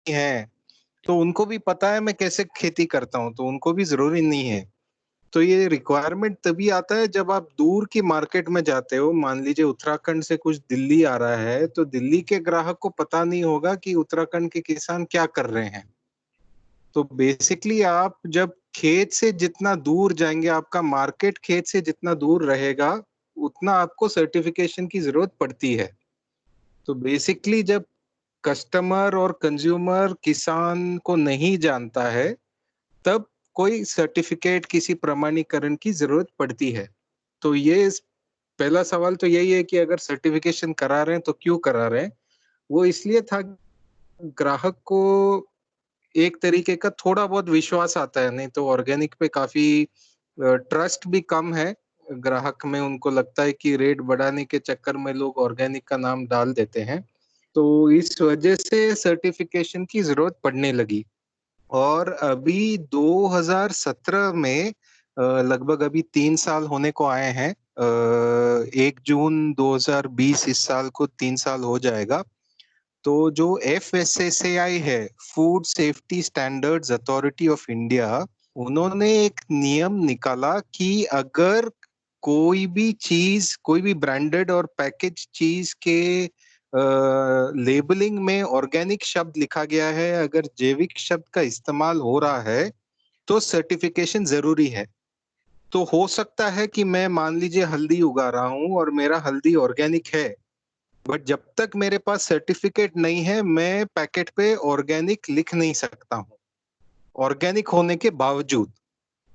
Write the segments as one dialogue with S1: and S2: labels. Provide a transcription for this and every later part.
S1: हैं, तो उनको भी पता है मैं कैसे खेती करता हूँ, तो उनको भी ज़रूरी नहीं है। तो ये रिक्वायरमेंट तभी आता है जब आप दूर की मार्केट में जाते हो, मान लीजिए उत्तराखंड से कुछ दिल्ली आ रहा है, तो दिल्ली के ग्राहक को पता नहीं होगा कि उत्तराखंड के किसान क्या कर रहे हैं। तो बेसिकली आप जब खेत से जितना दूर जाएँगे, आपका मार्केट खेत से जितना दूर रहेगा, उतना आपको सर्टिफ़िकेशन की ज़रूरत पड़ती है। तो बेसिकली जब कस्टमर और कंज़्यूमर किसान को नहीं जानता है, तब कोई सर्टिफ़िकेट किसी प्रमाणीकरण की ज़रूरत पड़ती है। तो ये स पहला सवाल तो यही है कि अगर सर्टिफ़िकेशन करा रहे हैं, तो क्यों करा रहे हैं? वो इसलिए था ग्राहक को एक तरीके का थोड़ा बहुत विश्वास आता है, नहीं तो ऑर्गेनिक पे काफ़ी ट्रस्ट भी कम है ग्राहक में। उनको लगता है कि रेट बढ़ाने के चक्कर में लोग ऑर्गेनिक का नाम डाल देते हैं। तो इस वजह से सर्टिफ़िकेशन की ज़रूरत पड़ने लगी और अभी 2017 में लगभग अभी 3 साल होने को आए हैं। 1 जून 2020 इस साल को 3 साल हो जाएगा। तो जो एफएसएसएआई है, food safety standards authority of India, उन्होंने एक नियम निकाला कि अगर कोई भी चीज, कोई भी ब्रांडेड और पैकेज चीज के लेबलिंग में ऑर्गेनिक शब्द लिखा गया है, अगर जैविक शब्द का इस्तेमाल हो रहा है, तो सर्टिफिकेशन जरूरी है। तो हो सकता है कि मैं मान लीजिए हल्दी उगा रहा हूँ और मेरा हल्दी ऑर्गेनिक है, बट जब तक मेरे पास सर्टिफिकेट नहीं है, मैं पैकेट पे ऑर्गेनिक लिख नहीं सकता हूँ, ऑर्गेनिक होने के बावजूद।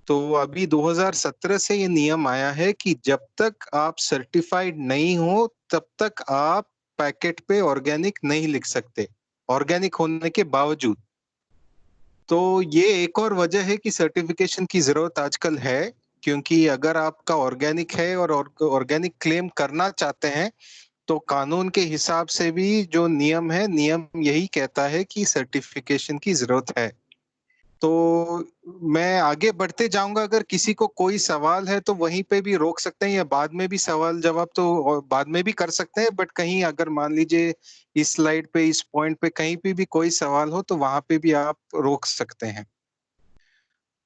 S1: तो अभी 2017 से ये नियम आया है कि जब तक आप सर्टिफाइड नहीं हो, तब तक आप पैकेट पे ऑर्गेनिक नहीं लिख सकते, ऑर्गेनिक होने के बावजूद। तो ये एक और वजह है कि सर्टिफिकेशन की ज़रूरत आजकल है, क्योंकि अगर आपका ऑर्गेनिक है और ऑर्गेनिक क्लेम करना चाहते हैं, तो कानून के हिसाब से भी जो नियम है, नियम यही कहता है कि सर्टिफिकेशन की ज़रूरत है। तो मैं आगे बढ़ते जाऊँगा, अगर किसी को कोई सवाल है तो वहीं पे भी रोक सकते हैं या बाद में भी सवाल-जवाब तो बाद में भी कर सकते हैं, बट कहीं अगर मान लीजिए इस स्लाइड पे, इस पॉइंट पे कहीं पे भी कोई सवाल हो, तो वहाँ पे भी आप रोक सकते हैं।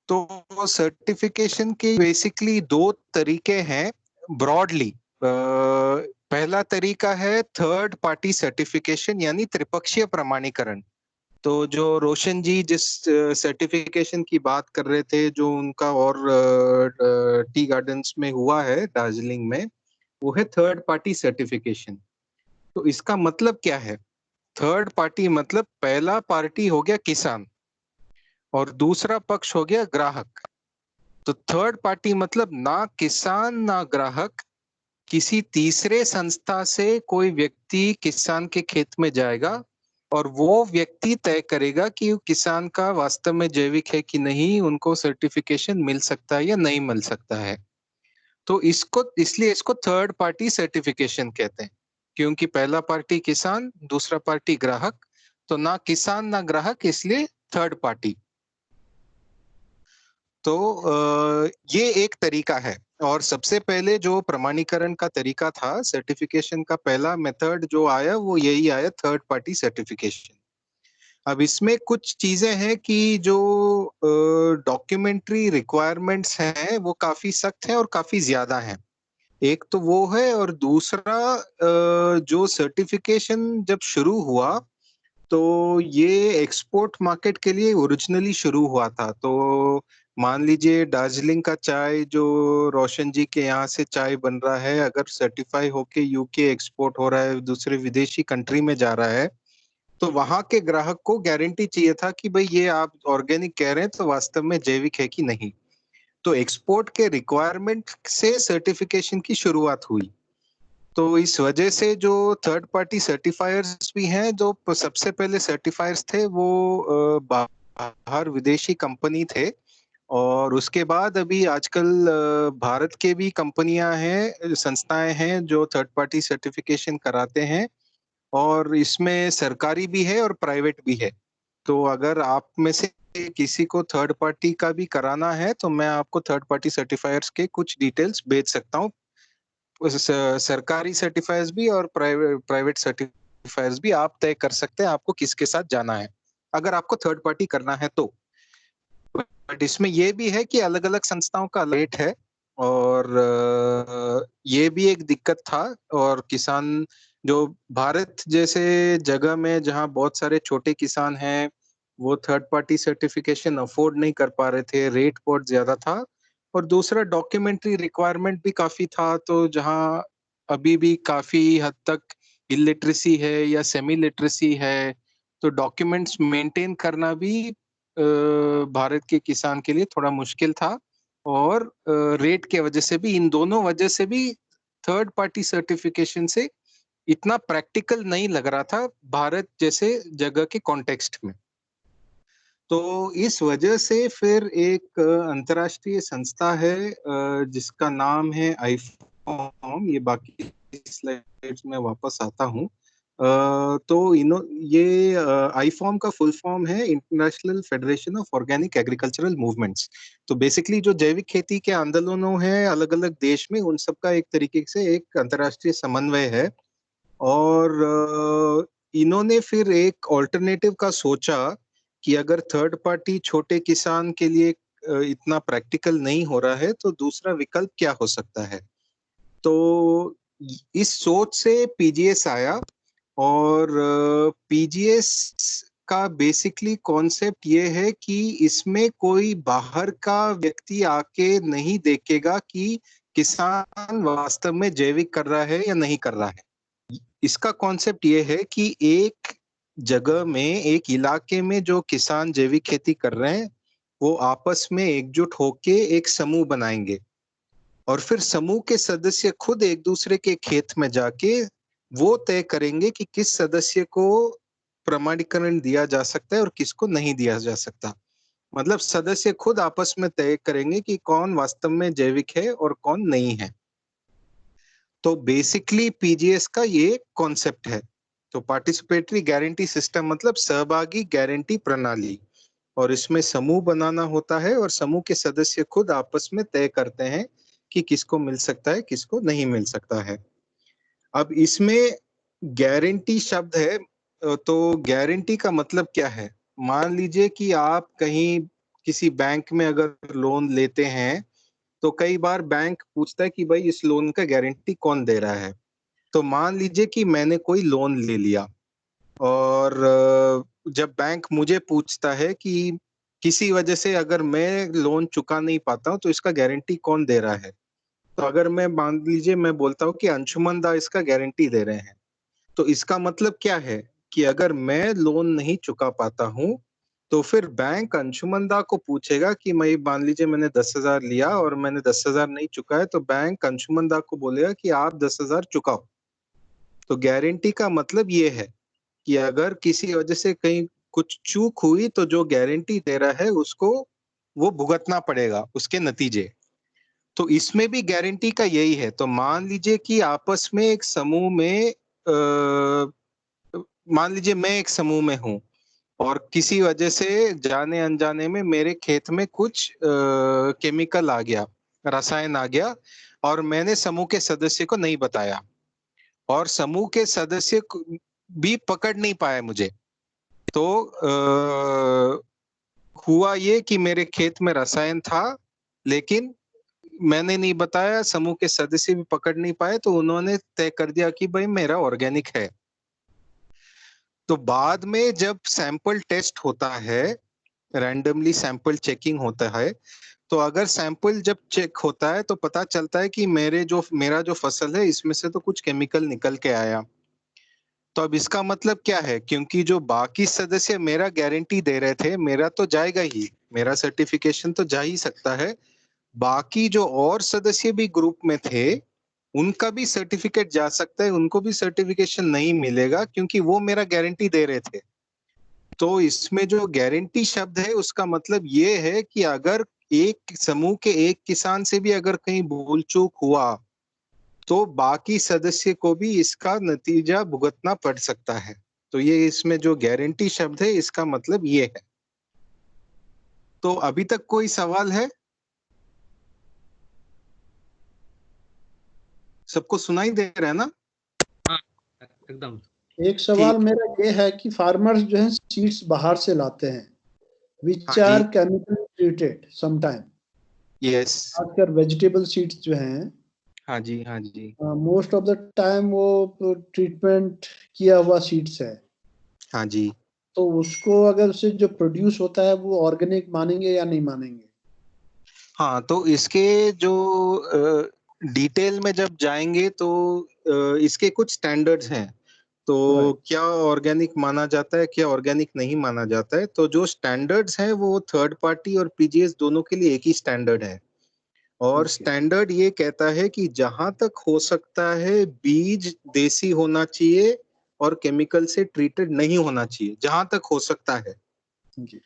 S1: तो सर्टिफिकेशन के बेसिकली 2 तरीके हैं ब्रॉडली। पहला तरीका है थर्ड पार्टी सर्टिफिकेशन यानी त्रिपक्षीय प्रमाणीकरण। तो जो रोशन जी जिस सर्टिफिकेशन की बात कर रहे थे, जो उनका और टी गार्डन्स में हुआ है दार्जिलिंग में, वो है थर्ड पार्टी सर्टिफिकेशन। तो इसका मतलब क्या है? थर्ड पार्टी मतलब पहला पार्टी हो गया किसान और दूसरा पक्ष हो गया ग्राहक। तो थर्ड पार्टी मतलब ना किसान ना ग्राहक, किसी तीसरे संस्था से कोई व्यक्ति किसान के खेत में जाएगा और वो व्यक्ति तय करेगा कि वो किसान का वास्तव में जैविक है कि नहीं, उनको सर्टिफिकेशन मिल सकता है या नहीं मिल सकता है। तो इसको इसलिए इसको थर्ड पार्टी सर्टिफिकेशन कहते हैं, क्योंकि पहला पार्टी किसान, दूसरा पार्टी ग्राहक, तो ना किसान ना ग्राहक, इसलिए थर्ड पार्टी। तो ये एक तरीका है और सबसे पहले जो प्रमाणीकरण का तरीका था, सर्टिफिकेशन का पहला मेथड जो आया वो यही आया, थर्ड पार्टी सर्टिफिकेशन। अब इसमें कुछ चीजें हैं कि जो डॉक्यूमेंट्री रिक्वायरमेंट्स हैं वो काफी सख्त हैं और काफी ज्यादा हैं। एक तो वो है और दूसरा जो सर्टिफिकेशन जब शुरू हुआ, तो ये एक्सपोर्ट मार्केट के लिए ओरिजिनली शुरू हुआ था। तो मान लीजिए दार्जिलिंग का चाय जो रोशन जी के यहाँ से चाय बन रहा है, अगर सर्टिफाई होके यूके एक्सपोर्ट हो रहा है, दूसरे विदेशी कंट्री में जा रहा है, तो वहाँ के ग्राहक को गारंटी चाहिए था कि भाई ये आप ऑर्गेनिक कह रहे हैं तो वास्तव में जैविक है कि नहीं। तो एक्सपोर्ट के रिक्वायरमेंट से सर्टिफिकेशन की शुरुआत हुई। तो इस वजह से जो थर्ड पार्टी सर्टिफायर्स भी हैं, जो सबसे पहले सर्टिफायर्स थे वो बाहर विदेशी कंपनी थे और उसके बाद अभी आजकल भारत के भी कंपनियां हैं, संस्थाएं हैं जो थर्ड पार्टी सर्टिफिकेशन कराते हैं और इसमें सरकारी भी है और प्राइवेट भी है। तो अगर आप में से किसी को थर्ड पार्टी का भी कराना है, तो मैं आपको थर्ड पार्टी सर्टिफायर्स के कुछ डिटेल्स भेज सकता हूँ। सरकारी सर्टिफायर्स भी और प्राइवेट प्राइवेट सर्टिफायर्स भी आप तय कर सकते हैं आपको किसके साथ जाना है। अगर आपको थर्ड पार्टी करना है तो। बट इसमें ये भी है कि अलग-अलग संस्थाओं का रेट है और ये भी एक दिक्कत था और किसान जो भारत जैसे जगह में जहाँ बहुत सारे छोटे किसान हैं, वो थर्ड पार्टी सर्टिफिकेशन अफ़ोर्ड नहीं कर पा रहे थे, रेट बहुत ज़्यादा था और दूसरा डॉक्यूमेंट्री रिक्वायरमेंट भी काफ़ी था, तो जहाँ अभी भी काफ़ी हद तक इलिटरेसी है या सेमी लिटरेसी है, तो डॉक्यूमेंट्स मेंटेन करना भी भारत के किसान के लिए थोड़ा मुश्किल था और रेट के वजह से भी इन दोनों वजह से भी थर्ड पार्टी सर्टिफिकेशन से इतना प्रैक्टिकल नहीं लग रहा था भारत जैसे जगह के कॉन्टेक्स्ट में। तो इस वजह से फिर एक अंतर्राष्ट्रीय संस्था है जिसका नाम है आईफॉर्म, ये बाकी स्लाइड्स में वापस आता हूँ। तो ये आईफॉर्म का फुल फॉर्म है international federation of organic agricultural movements. तो बेसिकली जो जैविक खेती के आंदोलनों हैं अलग-अलग देश में, उन सब का एक तरीके से एक अंतर्राष्ट्रीय समन्वय है और इन्होंने फिर एक अल्टरनेटिव का सोचा कि अगर थर्ड पार्टी छोटे किसान के लिए इतना प्रैक्टिकल नहीं हो रहा है, तो दूसरा विकल्प क्या हो सकता है? तो इस सोच से पीजीएस आया और पीजीएस का बेसिकली कॉन्सेप्ट ये है कि इसमें कोई बाहर का व्यक्ति आके नहीं देखेगा कि किसान वास्तव में जैविक कर रहा है या नहीं कर रहा है। इसका कॉन्सेप्ट ये है कि एक जगह में, एक इलाके में जो किसान जैविक खेती कर रहे हैं, वो आपस में एकजुट होके एक समूह बनाएंगे और फिर समूह के सदस्य खुद एक दूसरे के खेत में जाके वो तय करेंगे कि किस सदस्य को प्रमाणीकरण दिया जा सकता है और किसको नहीं दिया जा सकता। मतलब सदस्य खुद आपस में तय करेंगे कि कौन वास्तव में जैविक है और कौन नहीं है। तो बेसिकली पीजीएस का ये कॉन्सेप्ट है। तो पार्टिसिपेटरी गारंटी सिस्टम मतलब सहभागी गारंटी प्रणाली और इसमें समूह बनाना होता है और समूह के सदस्य खुद आपस में तय करते हैं कि किसको मिल सकता है, किसको नहीं मिल सकता है। अब इसमें गारंटी शब्द है तो गारंटी का मतलब क्या है? मान लीजिए कि आप कहीं किसी बैंक में अगर लोन लेते हैं, तो कई बार बैंक पूछता है कि भाई इस लोन का गारंटी कौन दे रहा है? तो मान लीजिए कि मैंने कोई लोन ले लिया और जब बैंक मुझे पूछता है कि किसी वजह से अगर मैं लोन चुका नहीं पाता हूँ, तो इसका गारंटी कौन दे रहा है? तो अगर मैं मान लीजिए मैं बोलता हूँ कि अंशुमन दा इसका गारंटी दे रहे हैं, तो इसका मतलब क्या है कि अगर मैं लोन नहीं चुका पाता हूँ, तो फिर बैंक अंशुमन दा को पूछेगा कि मैं मान लीजिए मैंने 10,000 लिया और मैंने 10,000 नहीं चुका है, तो बैंक अंशुमन दा को बोलेगा कि आप 10,000 चुकाओ। तो गारंटी का मतलब ये है कि अगर किसी वजह से कहीं कुछ चूक हुई तो जो गारंटी दे रहा है उसको वो भुगतना पड़ेगा उसके नतीजे। तो इसमें भी गारंटी का यही है। तो मान लीजिए कि आपस में एक समूह में मान लीजिए मैं एक समूह में हूँ और किसी वजह से जाने अनजाने में मेरे खेत में कुछ केमिकल आ गया, रसायन आ गया और मैंने समूह के सदस्य को नहीं बताया और समूह के सदस्य भी पकड़ नहीं पाए मुझे। तो हुआ ये कि मेरे खेत में रसायन था, लेकिन मैंने नहीं बताया, समूह के सदस्य भी पकड़ नहीं पाए, तो उन्होंने तय कर दिया कि भाई मेरा ऑर्गेनिक है। तो बाद में जब सैंपल टेस्ट होता है, रैंडमली सैंपल चेकिंग होता है, तो अगर सैंपल जब चेक होता है तो पता चलता है कि मेरा जो फसल है इसमें से तो कुछ केमिकल निकल के आया। तो अब इसका मतलब क्या है? क्योंकि जो बाकी सदस्य मेरा गारंटी दे रहे थे, मेरा तो जाएगा ही, मेरा सर्टिफिकेशन तो जा ही सकता है। बाकी जो और सदस्य भी ग्रुप में थे, उनका भी सर्टिफिकेट जा सकता है, उनको भी सर्टिफिकेशन नहीं मिलेगा क्योंकि वो मेरा गारंटी दे रहे थे। तो इसमें जो गारंटी शब्द है उसका मतलब ये है कि अगर एक समूह के एक किसान से भी अगर कहीं भूल-चूक हुआ, तो बाकी सदस्य को भी इसका नतीजा भुगतना पड़ सकता है। तो ये इसमें जो गारंटी शब्द है इसका मतलब ये है। तो अभी तक कोई सवाल है? सबको सुनाई दे रहा है ना?
S2: हाँ, एकदम। एक सवाल मेरा ये है कि फार्मर्स जो है सीड्स बाहर से लाते हैं
S1: हाँ
S2: विच
S1: जी।
S2: Are chemical treated sometime,
S1: yes.
S2: खासकर वेजिटेबल सीड्स जो हैं
S1: हाँ जी, हाँ जी।
S2: मोस्ट ऑफ द टाइम वो ट्रीटमेंट किया हुआ सीड्स है।
S1: हाँ जी।
S2: तो उसको अगर उससे जो प्रोड्यूस होता है वो ऑर्गेनिक मानेंगे या नहीं मानेंगे?
S1: हाँ, तो इसके जो डिटेल में जब जाएंगे तो इसके कुछ स्टैंडर्ड्स हैं। तो
S2: राइट।
S1: क्या ऑर्गेनिक माना जाता है, क्या ऑर्गेनिक नहीं माना जाता है, तो जो स्टैंडर्ड्स हैं वो थर्ड पार्टी और पीजीएस दोनों के लिए एक ही स्टैंडर्ड है। और
S2: ओके।
S1: स्टैंडर्ड ये कहता है कि जहां तक हो सकता है बीज देसी होना चाहिए और केमिकल से ट्रीटेड नहीं होना चाहिए, जहां तक हो सकता है।
S2: जी।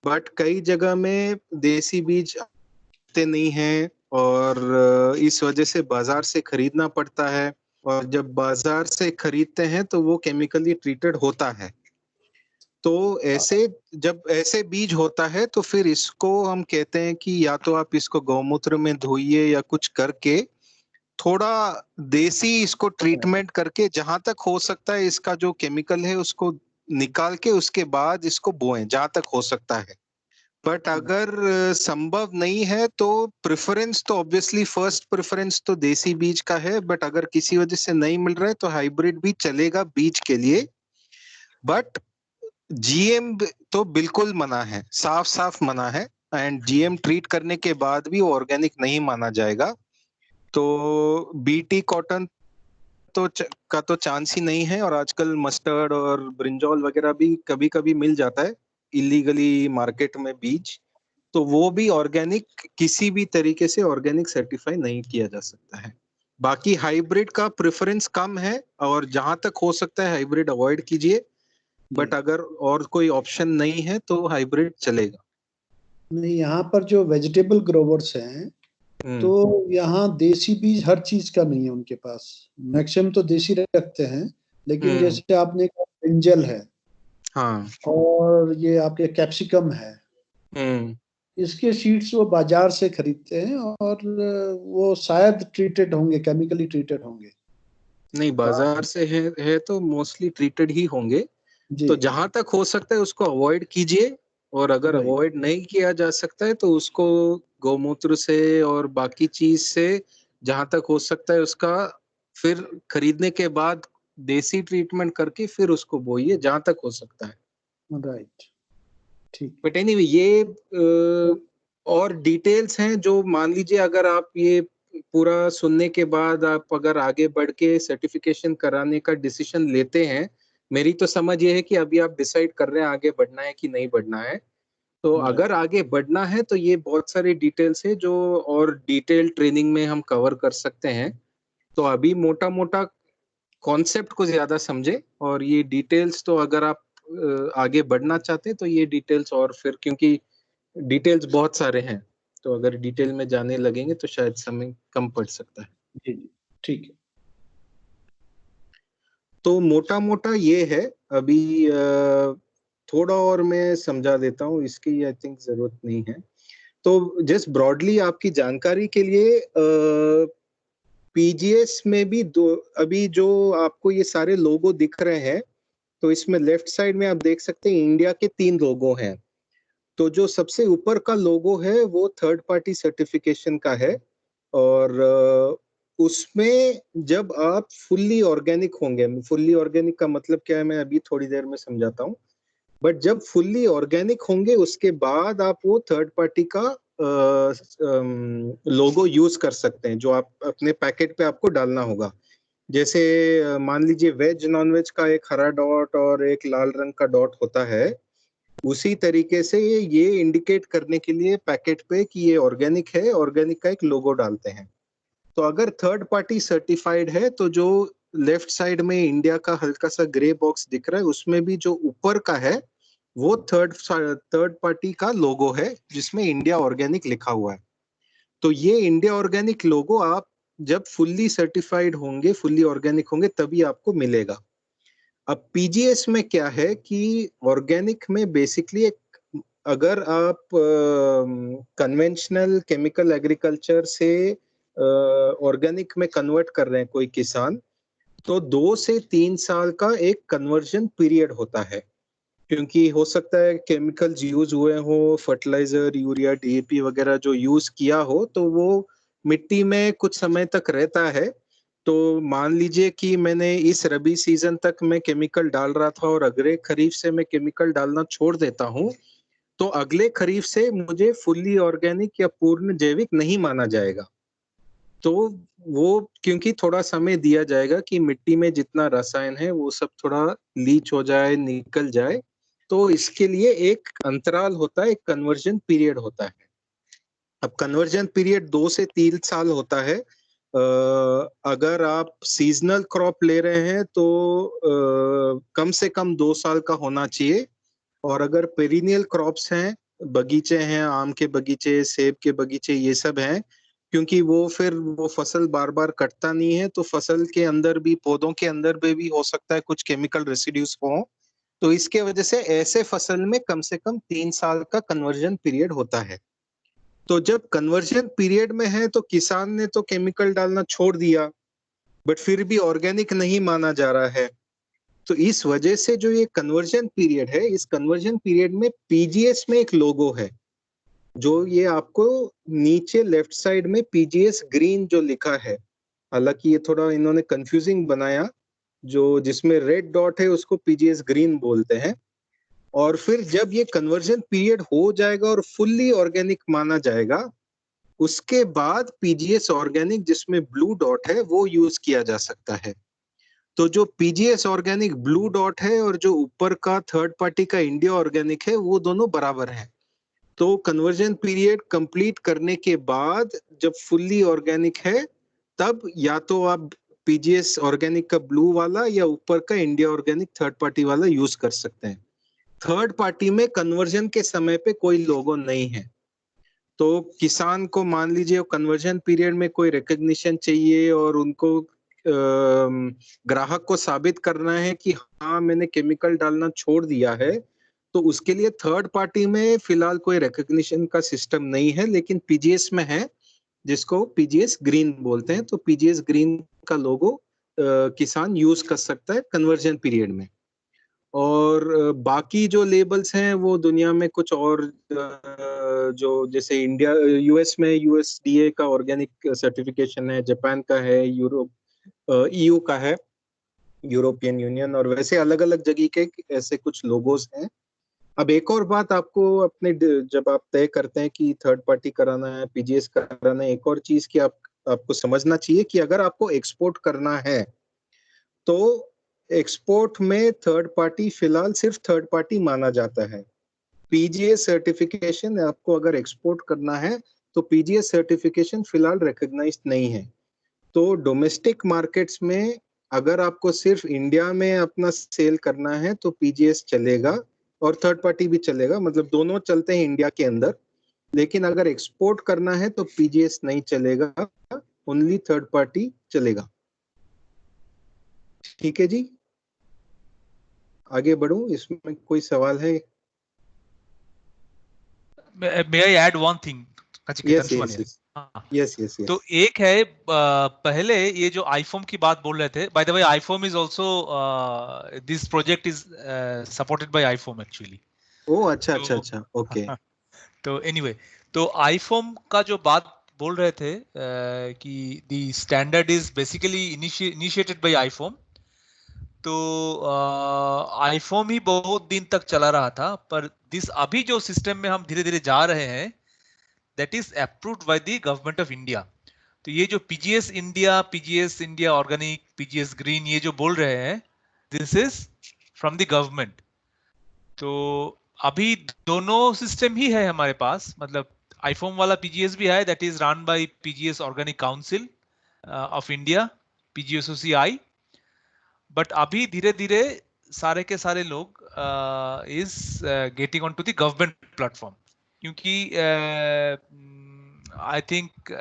S1: बट कई जगह में देसी बीज आते नहीं हैं और इस वजह से बाजार से खरीदना पड़ता है। और जब बाजार से खरीदते हैं तो वो केमिकली ट्रीटेड होता है। तो ऐसे जब ऐसे बीज होता है तो फिर इसको हम कहते हैं कि या तो आप इसको गौमूत्र में धोइए या कुछ करके थोड़ा देसी इसको ट्रीटमेंट करके जहां तक हो सकता है इसका जो केमिकल है उसको निकाल के उसके बाद इसको बोएं जहां तक हो सकता है। बट अगर संभव नहीं है तो प्रेफरेंस तो ऑब्वियसली फर्स्ट प्रेफरेंस तो देसी बीज का है। बट अगर किसी वजह से नहीं मिल रहा है तो हाइब्रिड भी चलेगा बीज के लिए। बट जीएम तो बिल्कुल मना है, साफ साफ मना है। एंड जीएम ट्रीट करने के बाद भी ऑर्गेनिक नहीं माना जाएगा। तो बीटी कॉटन का तो चांस ही नहीं है। और आजकल मस्टर्ड और ब्रिंजॉल वगैरह भी कभी कभी मिल जाता है इलीगली मार्केट में बीज। तो वो भी ऑर्गेनिक किसी भी तरीके से ऑर्गेनिक सर्टिफाई नहीं किया जा सकता है। बाकी हाइब्रिड का प्रेफरेंस कम है और जहां तक हो सकता है हाइब्रिड अवॉइड कीजिए।
S2: जी।
S1: बट अगर और कोई ऑप्शन नहीं है तो हाइब्रिड चलेगा।
S2: नहीं, यहाँ पर जो वेजिटेबल ग्रोवर्स हैं तो
S1: हम्म।
S2: यहाँ देसी बीज हर चीज का नहीं है उनके पास। मैक्सिमम तो देसी रखते हैं, लेकिन
S1: हम्म।
S2: जैसे आपने कहा ब्रिंजल है
S1: हाँ।
S2: और ये आपके कैप्सिकम है,
S1: हम्म।
S2: इसके सीड्स वो बाजार से खरीदते हैं और वो शायद ट्रीटेड होंगे, केमिकली ट्रीटेड होंगे।
S1: नहीं, बाजार से है तो मोस्टली ट्रीटेड ही होंगे।
S2: जी।
S1: तो जहां तक हो सकता है उसको अवॉइड कीजिए। और अगर
S2: राइट।
S1: अवॉइड नहीं किया जा सकता है तो उसको गौमूत्र से और बाकी चीज से जहां तक हो सकता है उसका फिर खरीदने के बाद देसी ट्रीटमेंट करके फिर उसको बोइए जहां तक हो सकता है।
S2: राइट। ठीक।
S1: बट एनीवे ये और डिटेल्स हैं जो मान लीजिए अगर आप ये पूरा सुनने के बाद आप अगर आगे बढ़ के सर्टिफिकेशन कराने का डिसीजन लेते हैं। मेरी तो समझ ये है कि अभी आप डिसाइड कर रहे हैं आगे बढ़ना है कि नहीं बढ़ना है। तो
S2: राइट।
S1: अगर आगे बढ़ना है तो ये बहुत सारे डिटेल्स है जो और डिटेल ट्रेनिंग में हम कवर कर सकते हैं। तो अभी मोटा मोटा कॉन्सेप्ट को ज्यादा समझे और ये डिटेल्स तो अगर आप आगे बढ़ना चाहते हैं तो ये डिटेल्स और फिर क्योंकि डिटेल्स बहुत सारे हैं तो अगर डिटेल में जाने लगेंगे तो शायद समय कम पड़ सकता है।
S2: जी जी। ठीक है।
S1: तो मोटा मोटा ये है। अभी थोड़ा और मैं समझा देता हूँ, इसकी आई थिंक जरूरत नहीं है। तो जस्ट ब्रॉडली आपकी जानकारी के लिए पीजीएस में भी दो अभी जो आपको ये सारे लोगो दिख रहे हैं तो इसमें लेफ्ट साइड में आप देख सकते हैं इंडिया के 3 लोगो हैं। तो जो सबसे ऊपर का लोगो है वो थर्ड पार्टी सर्टिफिकेशन का है। और उसमें जब आप फुल्ली ऑर्गेनिक होंगे, फुल्ली ऑर्गेनिक का मतलब क्या है मैं अभी थोड़ी देर में समझाता हूँ। बट जब फुल्ली ऑर्गेनिक होंगे उसके बाद आप वो थर्ड पार्टी का लोगो यूज कर सकते हैं जो आप अपने पैकेट पे आपको डालना होगा। जैसे मान लीजिए वेज नॉन वेज का एक हरा डॉट और एक लाल रंग का डॉट होता है। उसी तरीके से ये इंडिकेट करने के लिए पैकेट पे कि ये ऑर्गेनिक है, ऑर्गेनिक का एक लोगो डालते हैं। तो अगर थर्ड पार्टी सर्टिफाइड है तो जो लेफ्ट साइड में इंडिया का हल्का सा ग्रे बॉक्स दिख रहा है उसमें भी जो ऊपर का है वो थर्ड पार्टी का लोगो है जिसमें इंडिया ऑर्गेनिक लिखा हुआ है। तो ये इंडिया ऑर्गेनिक लोगो आप जब फुल्ली सर्टिफाइड होंगे, फुल्ली ऑर्गेनिक होंगे तभी आपको मिलेगा। अब पीजीएस में क्या है कि ऑर्गेनिक में बेसिकली एक अगर आप कन्वेंशनल केमिकल एग्रीकल्चर से ऑर्गेनिक में कन्वर्ट कर रहे हैं कोई किसान तो 2 से 3 साल का एक कन्वर्जन पीरियड होता है, क्योंकि हो सकता है केमिकल्स यूज हुए हो, फर्टिलाइजर, यूरिया, डीएपी वगैरह जो यूज किया हो, तो वो मिट्टी में कुछ समय तक रहता है। तो मान लीजिए कि मैंने इस रबी सीजन तक मैं केमिकल डाल रहा था और अगले खरीफ से मैं केमिकल डालना छोड़ देता हूँ, तो अगले खरीफ से मुझे फुल्ली ऑर्गेनिक या पूर्ण जैविक नहीं माना जाएगा। तो वो क्योंकि थोड़ा समय दिया जाएगा कि मिट्टी में जितना रसायन है वो सब थोड़ा लीच हो जाए, निकल जाए। तो इसके लिए एक अंतराल होता है, एक कन्वर्जन पीरियड होता है। अब कन्वर्जन पीरियड 2 से 3 साल होता है। अगर आप सीजनल क्रॉप ले रहे हैं तो कम से कम 2 साल का होना चाहिए। और अगर पेरिनियल क्रॉप्स हैं, बगीचे हैं, आम के बगीचे, सेब के बगीचे, ये सब हैं, क्योंकि वो फिर वो फसल बार बार कटता नहीं है, तो फसल के अंदर भी, पौधों के अंदर भी हो सकता है कुछ केमिकल रेसिड्यूज हो। तो इसके वजह से ऐसे फसल में कम से कम 3 साल का कन्वर्जन पीरियड होता है। तो जब कन्वर्जन पीरियड में है तो किसान ने तो केमिकल डालना छोड़ दिया, बट फिर भी ऑर्गेनिक नहीं माना जा रहा है। तो इस वजह से जो ये कन्वर्जन पीरियड है, इस कन्वर्जन पीरियड में पीजीएस में एक लोगो है, जो ये आपको नीचे लेफ्ट साइड में पीजीएस ग्रीन जो लिखा है। हालांकि ये थोड़ा इन्होंने कंफ्यूजिंग बनाया, जो जिसमें रेड डॉट है उसको पीजीएस ग्रीन बोलते हैं। और फिर जब ये कन्वर्जन पीरियड हो जाएगा और फुल्ली ऑर्गेनिक माना जाएगा, उसके बाद पीजीएस ऑर्गेनिक जिसमें ब्लू डॉट है वो यूज किया जा सकता है। तो जो पीजीएस ऑर्गेनिक ब्लू डॉट है और जो ऊपर का थर्ड पार्टी का इंडिया ऑर्गेनिक है, वो दोनों बराबर हैं। तो कन्वर्जन पीरियड कंप्लीट करने के बाद जब फुल्ली ऑर्गेनिक है, तब या तो आप पीजीएस ऑर्गेनिक का ब्लू वाला या ऊपर का इंडिया ऑर्गेनिक थर्ड पार्टी वाला यूज कर सकते हैं। थर्ड पार्टी में कन्वर्जन के समय पे कोई लोगो नहीं है। तो किसान को मान लीजिए कन्वर्जन पीरियड में कोई रिकॉग्निशन चाहिए और उनको ग्राहक को साबित करना है कि हाँ मैंने केमिकल डालना छोड़ दिया है, तो उसके लिए थर्ड पार्टी में फिलहाल कोई रिकॉग्निशन का सिस्टम नहीं है, लेकिन पीजीएस में है, जिसको पीजीएस ग्रीन बोलते हैं। तो पीजीएस ग्रीन का लोगो किसान यूज कर सकता है कन्वर्जन पीरियड में। और बाकी जो लेबल्स हैं वो दुनिया में कुछ और जो जैसे इंडिया, यूएस में यूएसडीए का ऑर्गेनिक सर्टिफिकेशन है, जापान का है, यूरोप ईयू का है, यूरोपियन यूनियन, और वैसे अलग अलग जगह के ऐसे कुछ लोगोस हैं। अब एक और बात आपको अपने जब आप तय करते हैं कि थर्ड पार्टी कराना है, पीजीएस कराना है, एक और चीज की आपको समझना चाहिए कि अगर आपको एक्सपोर्ट करना है तो एक्सपोर्ट में थर्ड पार्टी फिलहाल सिर्फ थर्ड पार्टी माना जाता है। पीजीएस सर्टिफिकेशन आपको अगर एक्सपोर्ट करना है तो पीजीएस सर्टिफिकेशन फिलहाल रिकॉग्नाइज्ड नहीं है। तो डोमेस्टिक मार्केट्स में अगर आपको सिर्फ इंडिया में अपना सेल करना है तो पीजीएस चलेगा और थर्ड पार्टी भी चलेगा, मतलब दोनों चलते हैं इंडिया के अंदर। लेकिन अगर एक्सपोर्ट करना है तो पीजीएस नहीं चलेगा, ओनली थर्ड पार्टी चलेगा। ठीक है जी, आगे बढ़ूं, इसमें कोई सवाल है?
S3: May I add one thing?
S1: Yes yes yes yes yes
S3: तो
S1: यस।
S3: एक है पहले ये जो आईफोम की बात बोल रहे थे, by the way IFOAM is also this project is supported by IFOAM actually.
S1: ओ अच्छा अच्छा
S3: तो
S1: अच्छा, ओके।
S3: तो एनीवे, तो आईफोम का जो बात बोल रहे थे कि the standard is basically initiated by IFOAM. तो आईफोम ही बहुत दिन तक चला रहा था, पर दिस अभी जो सिस्टम में हम धीरे धीरे जा रहे हैं, that is approved by the government of India. तो ये जो PGS India organic, PGS green, ये जो बोल रहे हैं, this is from the government. तो अभी दोनों सिस्टम ही है हमारे पास, मतलब आईफोम वाला पीजीएस भी है, that is run by PGS organic council of India, PGSOCI. But अभी धीरे धीरे सारे के सारे लोग is getting on to the government platform, क्योंकि I think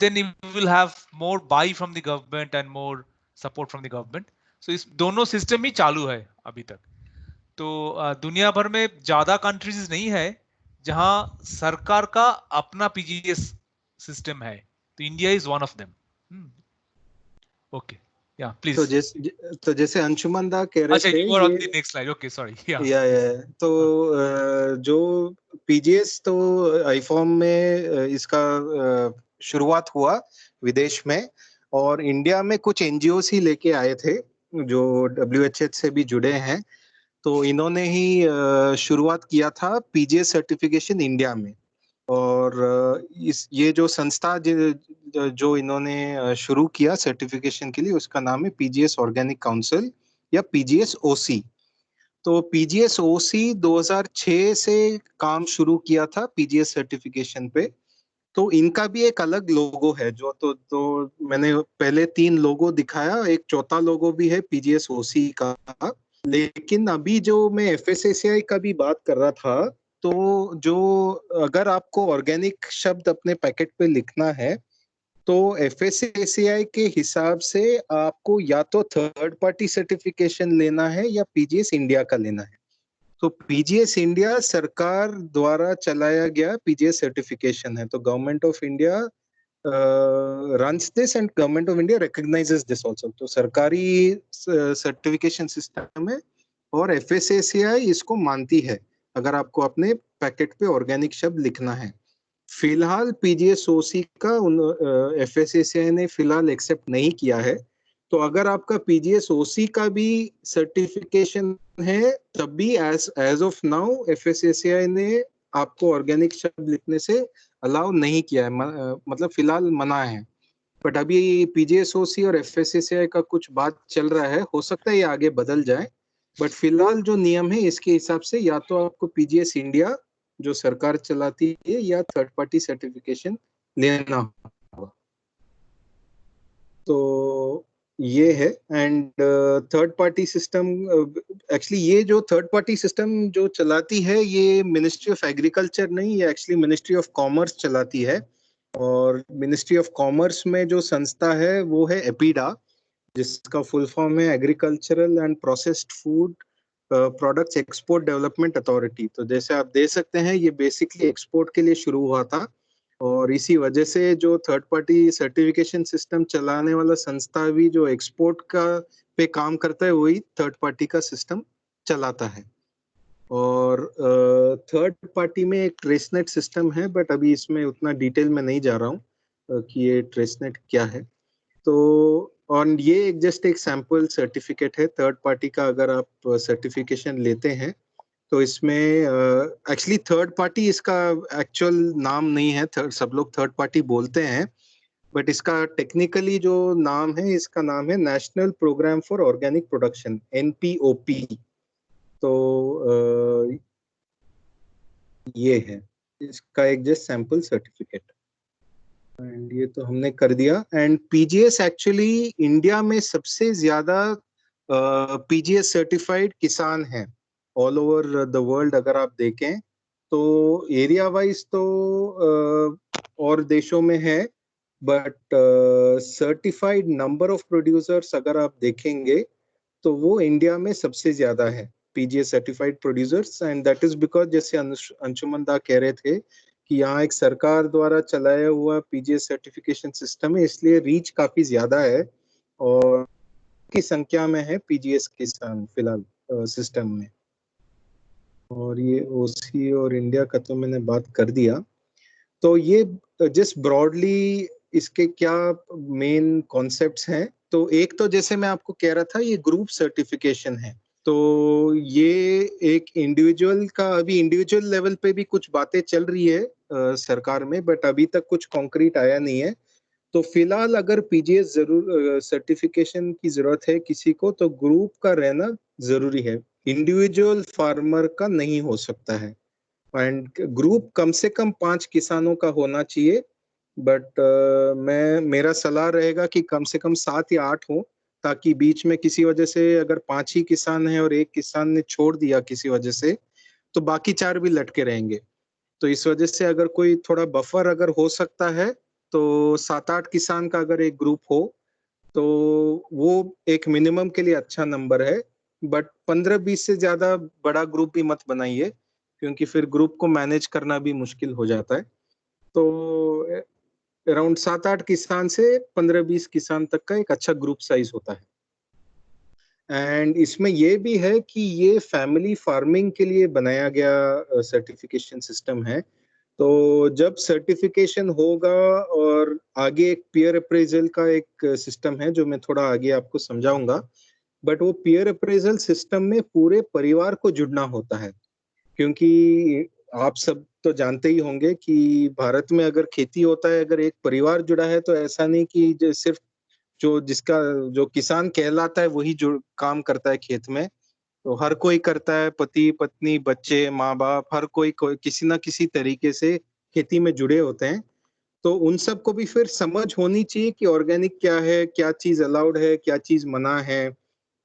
S3: then you will have more buy from the government and more support from the government. So इस दोनों सिस्टम ही चालू है अभी तक। तो दुनिया भर में ज्यादा कंट्रीज नहीं है जहां सरकार का अपना पीजीएस सिस्टम है, तो India is one of them. Okay. Yeah, please.
S1: तो जैसे अंशुमन दा कह रहे
S3: अच्छा,
S1: थे
S3: you were on
S1: ये
S3: the next slide. Okay, sorry. Yeah.
S1: या तो जो पीजीएस तो आईफॉर्म में इसका शुरुआत हुआ विदेश में, और इंडिया में कुछ एनजीओस ही लेके आए थे जो डब्ल्यूएचएच से भी जुड़े हैं। तो इन्होंने ही शुरुआत किया था पीजीएस सर्टिफिकेशन इंडिया में। और ये जो संस्था जो इन्होंने शुरू किया सर्टिफिकेशन के लिए, उसका नाम है पीजीएस ऑर्गेनिक काउंसिल या पीजीएस ओसी। तो पीजीएस ओसी 2006 से काम शुरू किया था पीजीएस सर्टिफिकेशन पे। तो इनका भी एक अलग लोगो है, जो तो मैंने पहले 3 लोगो दिखाया, एक चौथा लोगो भी है पीजीएस ओसी का। लेकिन अभी जो मैं एफएसएसएआई का भी बात कर रहा था, तो जो अगर आपको ऑर्गेनिक शब्द अपने पैकेट पे लिखना है, तो एफएसएसएआई के हिसाब से आपको या तो थर्ड पार्टी सर्टिफिकेशन लेना है या पीजीएस इंडिया का लेना है। तो पीजीएस इंडिया सरकार द्वारा चलाया गया पीजीएस सर्टिफिकेशन है। तो government of India runs this and government of India recognizes this also। तो सरकारी सर्टिफिकेशन सिस्टम है और एफएसएसएआई इसको मानती है अगर आपको अपने पैकेट पे ऑर्गेनिक शब्द लिखना है। फिलहाल पीजीएसओसी का एफएसएसएआई ने फिलहाल एक्सेप्ट नहीं किया है। तो अगर आपका पीजीएसओसी का भी सर्टिफिकेशन है, तब भी एज ऑफ नाउ एफएसएसएआई ने आपको ऑर्गेनिक शब्द लिखने से अलाउ नहीं किया है, मतलब फिलहाल मना है। बट अभी पीजीएसओसी और एफएसएसएआई का कुछ बात चल रहा है, हो सकता है ये आगे बदल जाए। बट फिलहाल जो नियम है इसके हिसाब से या तो आपको पीजीएस इंडिया जो सरकार चलाती है या थर्ड पार्टी सर्टिफिकेशन लेना होगा। तो ये है। And third party system, actually ये जो थर्ड पार्टी सिस्टम जो चलाती है, ये मिनिस्ट्री ऑफ एग्रीकल्चर नहीं, ये एक्चुअली मिनिस्ट्री ऑफ कॉमर्स चलाती है। और मिनिस्ट्री ऑफ कॉमर्स में जो संस्था है वो है एपीडा, जिसका फुल फॉर्म है agricultural and processed food products export development authority. तो जैसे आप दे सकते हैं, ये बेसिकली एक्सपोर्ट के लिए शुरू हुआ था, और इसी वजह से जो थर्ड पार्टी सर्टिफिकेशन सिस्टम चलाने वाला संस्था भी जो एक्सपोर्ट का पे काम करता है, वही थर्ड पार्टी का सिस्टम चलाता है। और थर्ड पार्टी में एक ट्रेसनेट सिस्टम है, बट अभी इसमें उतना डिटेल में नहीं जा रहा हूँ कि ये ट्रेसनेट क्या है। तो और ये एक जस्ट एक सैंपल सर्टिफिकेट है थर्ड पार्टी का। अगर आप सर्टिफिकेशन लेते हैं तो इसमें एक्चुअली थर्ड पार्टी इसका एक्चुअल नाम नहीं है, सब लोग थर्ड पार्टी बोलते हैं, बट इसका टेक्निकली जो नाम है, इसका नाम है national programme for organic production, NPOP. तो ये है इसका एक जस्ट सैंपल सर्टिफिकेट। एंड ये तो हमने कर दिया। एंड पीजीएस एक्चुअली इंडिया में सबसे ज्यादा पीजीएस सर्टिफाइड किसान हैं ऑल ओवर द वर्ल्ड। अगर आप देखें तो एरिया वाइज तो और देशों में है, but certified number of producers अगर आप देखेंगे तो वो इंडिया में सबसे ज्यादा है PGS certified producers. And that is because जैसे अंशुमन दा कह रहे थे कि यहाँ एक सरकार द्वारा चलाया हुआ पीजीएस सर्टिफिकेशन सिस्टम है, इसलिए रीच काफी ज्यादा है और की संख्या में है पीजीएस किसान फिलहाल सिस्टम में। और ये ओसी और इंडिया का तो मैंने बात कर दिया। तो ये जस्ट ब्रॉडली इसके क्या मेन कॉन्सेप्ट्स हैं। तो एक तो जैसे मैं आपको कह रहा था, ये ग्रुप सर्टिफिकेशन है। तो ये एक इंडिविजुअल का, अभी इंडिविजुअल लेवल पे भी कुछ बातें चल रही है सरकार में, बट अभी तक कुछ कॉन्क्रीट आया नहीं है। तो फिलहाल अगर पीजीएस जरूर सर्टिफिकेशन की जरूरत है किसी को, तो ग्रुप का रहना जरूरी है, इंडिविजुअल फार्मर का नहीं हो सकता है। एंड ग्रुप कम से कम 5 किसानों का होना चाहिए, बट मेरा सलाह रहेगा कि कम से कम 7 या 8 हो, ताकि बीच में किसी वजह से अगर 5 ही किसान हैं और एक किसान ने छोड़ दिया किसी वजह से, तो बाकी 4 भी लटके रहेंगे। तो इस वजह से अगर कोई थोड़ा बफर अगर हो सकता है, तो 7-8 किसान का अगर एक ग्रुप हो, तो वो एक मिनिमम के लिए अच्छा नंबर है। बट 15-20 से ज्यादा बड़ा ग्रुप भी मत बनाइए, क्योंकि फिर ग्रुप को मैनेज करना भी मुश्किल हो जाता है। तो अराउंड 7-8 किसान से 15-20 किसान तक का एक अच्छा ग्रुप साइज होता है। एंड इसमें ये भी है कि ये फैमिली फार्मिंग के लिए बनाया गया सर्टिफिकेशन सिस्टम है। तो जब सर्टिफिकेशन होगा और आगे एक पीयर अप्रेजल का एक सिस्टम है जो मैं थोड़ा आगे आपको समझाऊंगा, बट वो पीयर अप्रेजल सिस्टम में पूरे परिवार को जुड़ना होता है, क्योंकि आप सब तो जानते ही होंगे कि भारत में अगर खेती होता है, अगर एक परिवार जुड़ा है तो ऐसा नहीं कि सिर्फ जो किसान कहलाता है वही जो काम करता है खेत में, तो हर कोई करता है, पति पत्नी बच्चे माँ बाप हर कोई किसी ना किसी तरीके से खेती में जुड़े होते हैं। तो उन सबको भी फिर समझ होनी चाहिए कि ऑर्गेनिक क्या है, क्या चीज अलाउड है, क्या चीज मना है।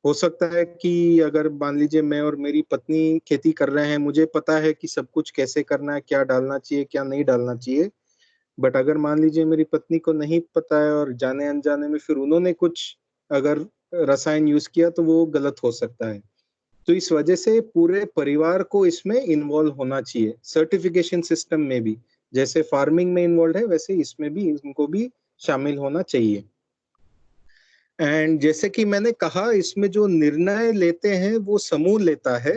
S1: हो सकता है कि अगर मान लीजिए मैं और मेरी पत्नी खेती कर रहे हैं, मुझे पता है कि सब कुछ कैसे करना है, क्या डालना चाहिए क्या नहीं डालना चाहिए, बट अगर मान लीजिए मेरी पत्नी को नहीं पता है और जाने अनजाने में फिर उन्होंने कुछ अगर रसायन यूज किया तो वो गलत हो सकता है। तो इस वजह से पूरे परिवार को इसमें इन्वॉल्व होना चाहिए सर्टिफिकेशन सिस्टम में भी, जैसे फार्मिंग में इन्वॉल्व है वैसे इसमें भी इनको भी शामिल होना चाहिए। एंड जैसे कि मैंने कहा, इसमें जो निर्णय लेते हैं वो समूह लेता है।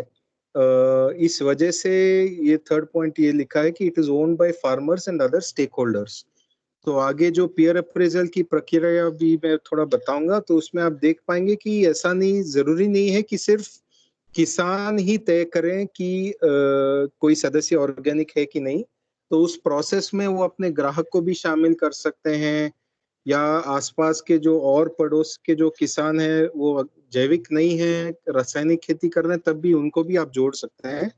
S1: इस वजह से ये थर्ड पॉइंट ये लिखा है कि it is owned by farmers and other stakeholders. तो आगे जो पीयर अप्रेजल की प्रक्रिया भी मैं थोड़ा बताऊंगा, तो उसमें आप देख पाएंगे कि ऐसा नहीं, जरूरी नहीं है कि सिर्फ किसान ही तय करें कि कोई सदस्य ऑर्गेनिक है कि नहीं। तो उस प्रोसेस में वो अपने ग्राहक को भी शामिल कर सकते हैं, या आसपास के जो और पड़ोस के जो किसान हैं वो जैविक नहीं है, रासायनिक खेती कर रहे हैं, तब भी उनको भी आप जोड़ सकते हैं।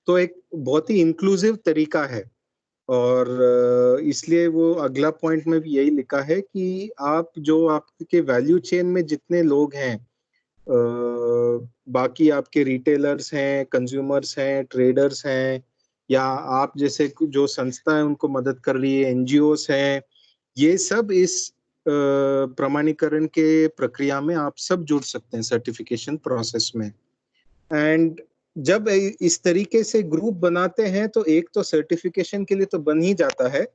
S1: तो एक बहुत ही इंक्लूसिव तरीका है। और इसलिए वो अगला पॉइंट में भी यही लिखा है कि आप जो आपके वैल्यू चेन में जितने लोग हैं, बाकी आपके रिटेलर्स हैं, कंज्यूमर्स हैं, ट्रेडर्स हैं, या आप जैसे जो संस्था है उनको मदद कर रही है, एनजीओस हैं, ये सब इस प्रमाणीकरण के प्रक्रिया में आप सब जुड़ सकते हैं सर्टिफिकेशन प्रोसेस में। एंड जब इस तरीके से ग्रुप बनाते हैं तो एक तो सर्टिफिकेशन के लिए तो बन ही जाता है,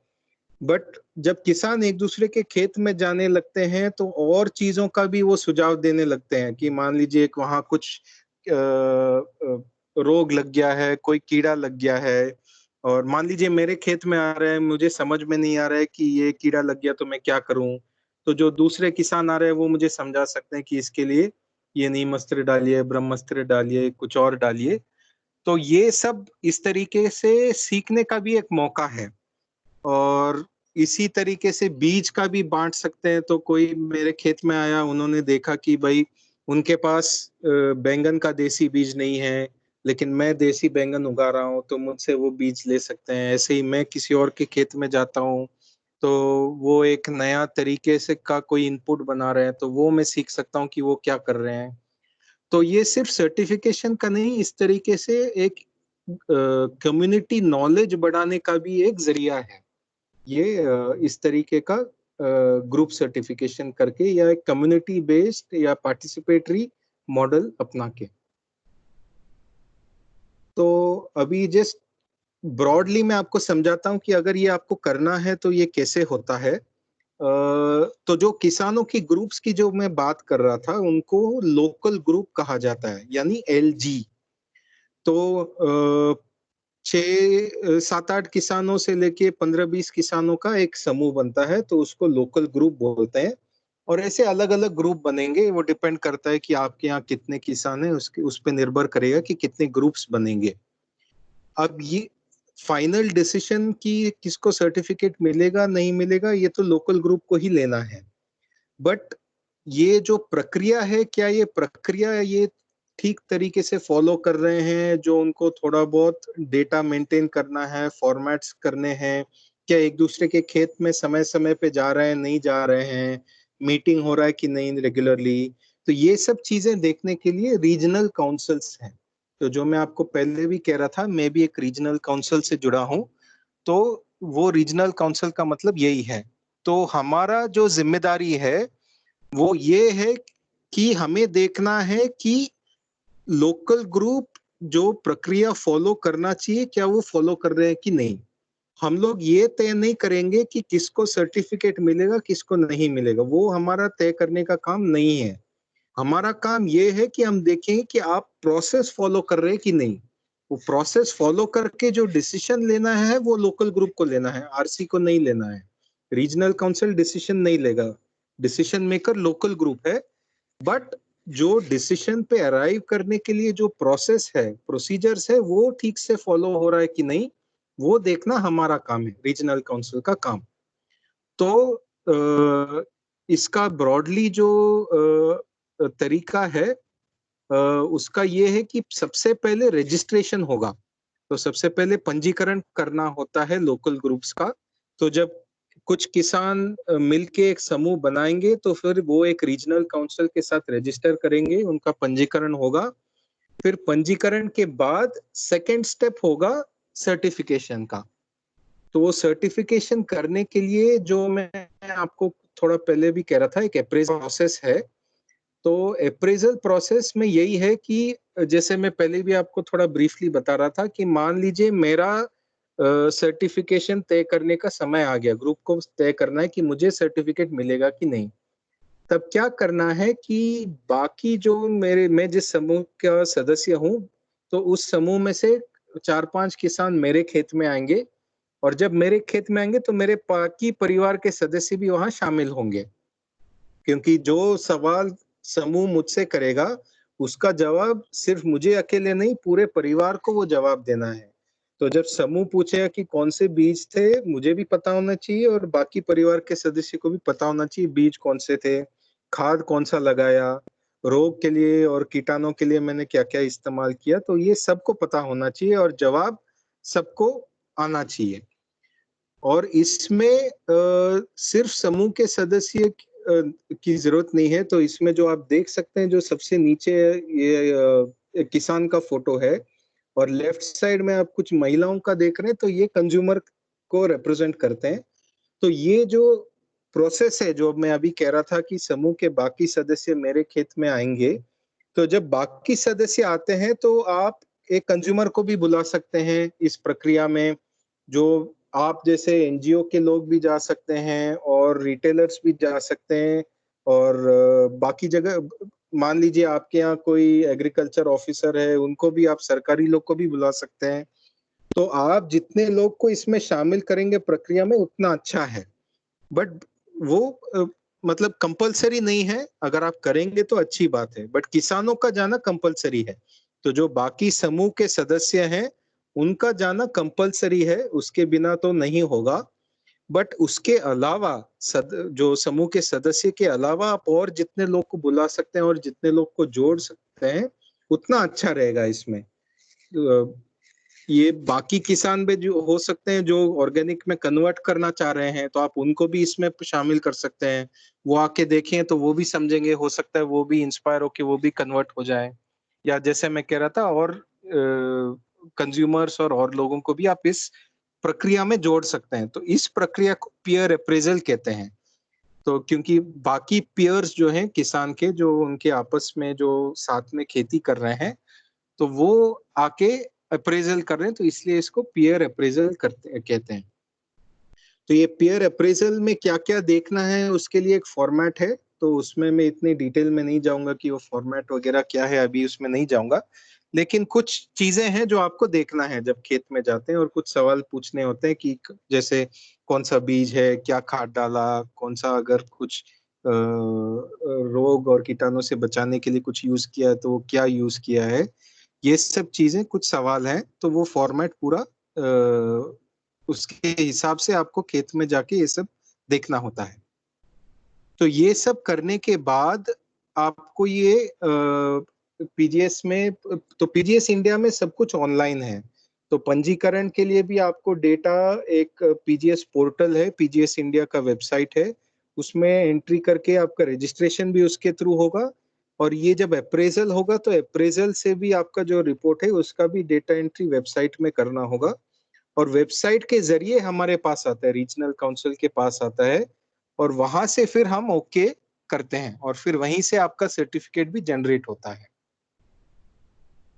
S1: बट जब किसान एक दूसरे के खेत में जाने लगते हैं तो और चीजों का भी वो सुझाव देने लगते हैं कि मान लीजिए वहां कुछ रोग लग गया है, कोई कीड़ा लग गया है, और मान लीजिए मेरे खेत में आ रहा है, मुझे समझ में नहीं आ रहा है कि ये कीड़ा लग गया तो मैं क्या करूं। तो जो दूसरे किसान आ रहे हैं वो मुझे समझा सकते हैं कि इसके लिए ये नीमास्त्र डालिए, ब्रह्मास्त्र डालिए, कुछ और डालिए। तो ये सब इस तरीके से सीखने का भी एक मौका है। और इसी तरीके से बीज का भी बांट सकते हैं। तो कोई मेरे खेत में आया, उन्होंने देखा कि भाई उनके पास बैंगन का देसी बीज नहीं है, लेकिन मैं देसी बैंगन उगा रहा हूँ, तो मुझसे वो बीज ले सकते हैं। ऐसे ही मैं किसी और के खेत में जाता हूँ तो वो एक नया तरीके से का कोई इनपुट बना रहे हैं, तो वो मैं सीख सकता हूँ कि वो क्या कर रहे हैं। तो ये सिर्फ सर्टिफिकेशन का नहीं, इस तरीके से एक कम्युनिटी नॉलेज बढ़ाने का भी एक जरिया है ये, इस तरीके का ग्रुप सर्टिफिकेशन करके या एक कम्युनिटी बेस्ड या पार्टिसिपेटरी मॉडल अपना के। तो अभी जस्ट ब्रॉडली मैं आपको समझाता हूँ कि अगर ये आपको करना है तो ये कैसे होता है। तो जो किसानों की ग्रुप्स की जो मैं बात कर रहा था उनको लोकल ग्रुप कहा जाता है, यानी एलजी। तो 6-7-8 किसानों से लेके 15-20 किसानों का एक समूह बनता है, तो उसको लोकल ग्रुप बोलते हैं। और ऐसे अलग अलग ग्रुप बनेंगे, वो डिपेंड करता है कि आपके यहाँ कितने किसान हैं, उसके उस पर निर्भर करेगा कि कितने ग्रुप्स बनेंगे। अब ये फाइनल डिसीजन कि किसको सर्टिफिकेट मिलेगा नहीं मिलेगा, ये तो लोकल ग्रुप को ही लेना है। बट ये जो प्रक्रिया है, क्या ये प्रक्रिया ये ठीक तरीके से फॉलो कर रहे हैं, जो उनको थोड़ा बहुत डेटा मेंटेन करना है, फॉर्मेट्स करने हैं, क्या एक दूसरे के खेत में समय समय पे जा रहे हैं नहीं जा रहे हैं, मीटिंग हो रहा है कि नहीं रेगुलरली। तो ये सब चीजें देखने के लिए रीजनल काउंसिल्स हैं। तो जो मैं आपको पहले भी कह रहा था, मैं भी एक रीजनल काउंसिल से जुड़ा हूँ। तो वो रीजनल काउंसिल का मतलब यही है। तो हमारा जो जिम्मेदारी है वो ये है कि हमें देखना है कि लोकल ग्रुप जो प्रक्रिया फॉलो करना चाहिए क्या वो फॉलो कर रहे हैं कि नहीं। हम लोग ये तय नहीं करेंगे कि किसको सर्टिफिकेट मिलेगा किसको नहीं मिलेगा, वो हमारा तय करने का काम नहीं है। हमारा काम ये है कि हम देखें कि आप प्रोसेस फॉलो कर रहे हैं कि नहीं। वो प्रोसेस फॉलो करके जो डिसीजन लेना है वो लोकल ग्रुप को लेना है, आरसी को नहीं लेना है। रीजनल काउंसिल डिसीजन नहीं लेगा, डिसीजन मेकर लोकल ग्रुप है। बट जो डिसीजन पे अराइव करने के लिए जो प्रोसेस है, प्रोसीजर्स है, वो ठीक से फॉलो हो रहा है कि नहीं, वो देखना हमारा काम है, रीजनल काउंसिल का काम। तो इसका ब्रॉडली जो तरीका है उसका ये है कि सबसे पहले रजिस्ट्रेशन होगा। तो सबसे पहले पंजीकरण करना होता है लोकल ग्रुप्स का। तो जब कुछ किसान मिलके एक समूह बनाएंगे तो फिर वो एक रीजनल काउंसिल के साथ रजिस्टर करेंगे, उनका पंजीकरण होगा। फिर पंजीकरण के बाद सेकंड स्टेप होगा सर्टिफिकेशन का। तो वो सर्टिफिकेशन करने के लिए जो मैं आपको थोड़ा पहले भी कह रहा था, एक अप्रेजल प्रोसेस है। तो अप्रेजल प्रोसेस में यही है कि जैसे मैं पहले भी आपको थोड़ा ब्रीफली बता रहा था कि मान लीजिए मेरा सर्टिफिकेशन तय करने का समय आ गया, ग्रुप को तय करना है कि मुझे सर्टिफिकेट मिलेगा कि नहीं। तब क्या करना है कि बाकी जो मैं जिस समूह का सदस्य हूँ, तो उस समूह में से 4-5 किसान मेरे खेत में आएंगे, और जब मेरे खेत में आएंगे तो मेरे बाकी परिवार के सदस्य भी वहां शामिल होंगे, क्योंकि जो सवाल समूह मुझसे करेगा उसका जवाब सिर्फ मुझे अकेले नहीं, पूरे परिवार को वो जवाब देना है। तो जब समूह पूछेगा कि कौन से बीज थे, मुझे भी पता होना चाहिए और बाकी परिवार के सदस्य को भी पता होना चाहिए बीज कौन से थे, खाद कौन सा लगाया, रोग के लिए और कीटाणु के लिए मैंने क्या क्या इस्तेमाल किया। तो ये सबको पता होना चाहिए और जवाब सबको आना चाहिए। और इसमें सिर्फ समूह के सदस्य की जरूरत नहीं है। तो इसमें जो आप देख सकते हैं, जो सबसे नीचे ये किसान का फोटो है, और लेफ्ट साइड में आप कुछ महिलाओं का देख रहे हैं, तो ये कंज्यूमर को रिप्रेजेंट करते हैं। तो ये जो प्रोसेस है, जो मैं अभी कह रहा था कि समूह के बाकी सदस्य मेरे खेत में आएंगे, तो जब बाकी सदस्य आते हैं तो आप एक कंज्यूमर को भी बुला सकते हैं इस प्रक्रिया में। जो आप जैसे एनजीओ के लोग भी जा सकते हैं और रिटेलर्स भी जा सकते हैं, और बाकी जगह मान लीजिए आपके यहाँ कोई एग्रीकल्चर ऑफिसर है, उनको भी आप, सरकारी लोग को भी बुला सकते हैं। तो आप जितने लोग को इसमें शामिल करेंगे प्रक्रिया में उतना अच्छा है। बट वो मतलब कंपलसरी नहीं है, अगर आप करेंगे तो अच्छी बात है, बट किसानों का जाना कंपलसरी है। तो जो बाकी समूह के सदस्य हैं उनका जाना कंपलसरी है, उसके बिना तो नहीं होगा। बट उसके अलावा जो समूह के सदस्य के अलावा आप और जितने लोग को बुला सकते हैं और जितने लोग को जोड़ सकते हैं उतना अच्छा रहेगा इसमें। ये बाकी किसान भी जो हो सकते हैं जो ऑर्गेनिक में कन्वर्ट करना चाह रहे हैं, तो आप उनको भी इसमें शामिल कर सकते हैं। वो आके देखें तो वो भी समझेंगे, हो सकता है वो भी इंस्पायर होके वो भी कन्वर्ट हो जाए। या जैसे मैं कह रहा था, और कंज्यूमर्स और लोगों को भी आप इस प्रक्रिया में जोड़ सकते हैं। तो इस प्रक्रिया को पीयर अप्रेजल कहते हैं। तो क्योंकि बाकी पीयर्स जो हैं किसान के, जो उनके आपस में जो साथ में खेती कर रहे हैं, तो वो आके अप्रेजल कर रहे हैं, तो इसलिए इसको पीयर अप्रेजल कहते हैं। तो ये पीयर अप्रेजल में क्या क्या देखना है, उसके लिए एक फॉर्मेट है। तो उसमें मैं इतनी डिटेल में नहीं जाऊंगा कि वो फॉर्मेट वगैरह क्या है, अभी उसमें नहीं जाऊंगा। लेकिन कुछ चीजें हैं जो आपको देखना है जब खेत में जाते हैं, और कुछ सवाल पूछने होते हैं कि जैसे कौन सा बीज है, क्या खाद डाला, कौन सा अगर कुछ रोग और कीटाणु से बचाने के लिए कुछ यूज किया है तो वो क्या यूज किया है। ये सब चीजें कुछ सवाल हैं, तो वो फॉर्मेट पूरा उसके हिसाब से आपको खेत में जाके ये सब देखना होता है। तो ये सब करने के बाद आपको ये पीजीएस में, तो पीजीएस इंडिया में सब कुछ ऑनलाइन है। तो पंजीकरण के लिए भी आपको डेटा, एक पीजीएस पोर्टल है, पीजीएस इंडिया का वेबसाइट है, उसमें एंट्री करके आपका रजिस्ट्रेशन भी उसके थ्रू होगा। और ये जब अप्रेजल होगा तो अप्रेजल से भी आपका जो रिपोर्ट है उसका भी डेटा एंट्री वेबसाइट में करना होगा। और वेबसाइट के जरिए हमारे पास आता है, रीजनल काउंसिल के पास आता है, और वहां से फिर हम ओके करते हैं, और फिर वहीं से आपका सर्टिफिकेट भी जनरेट होता है।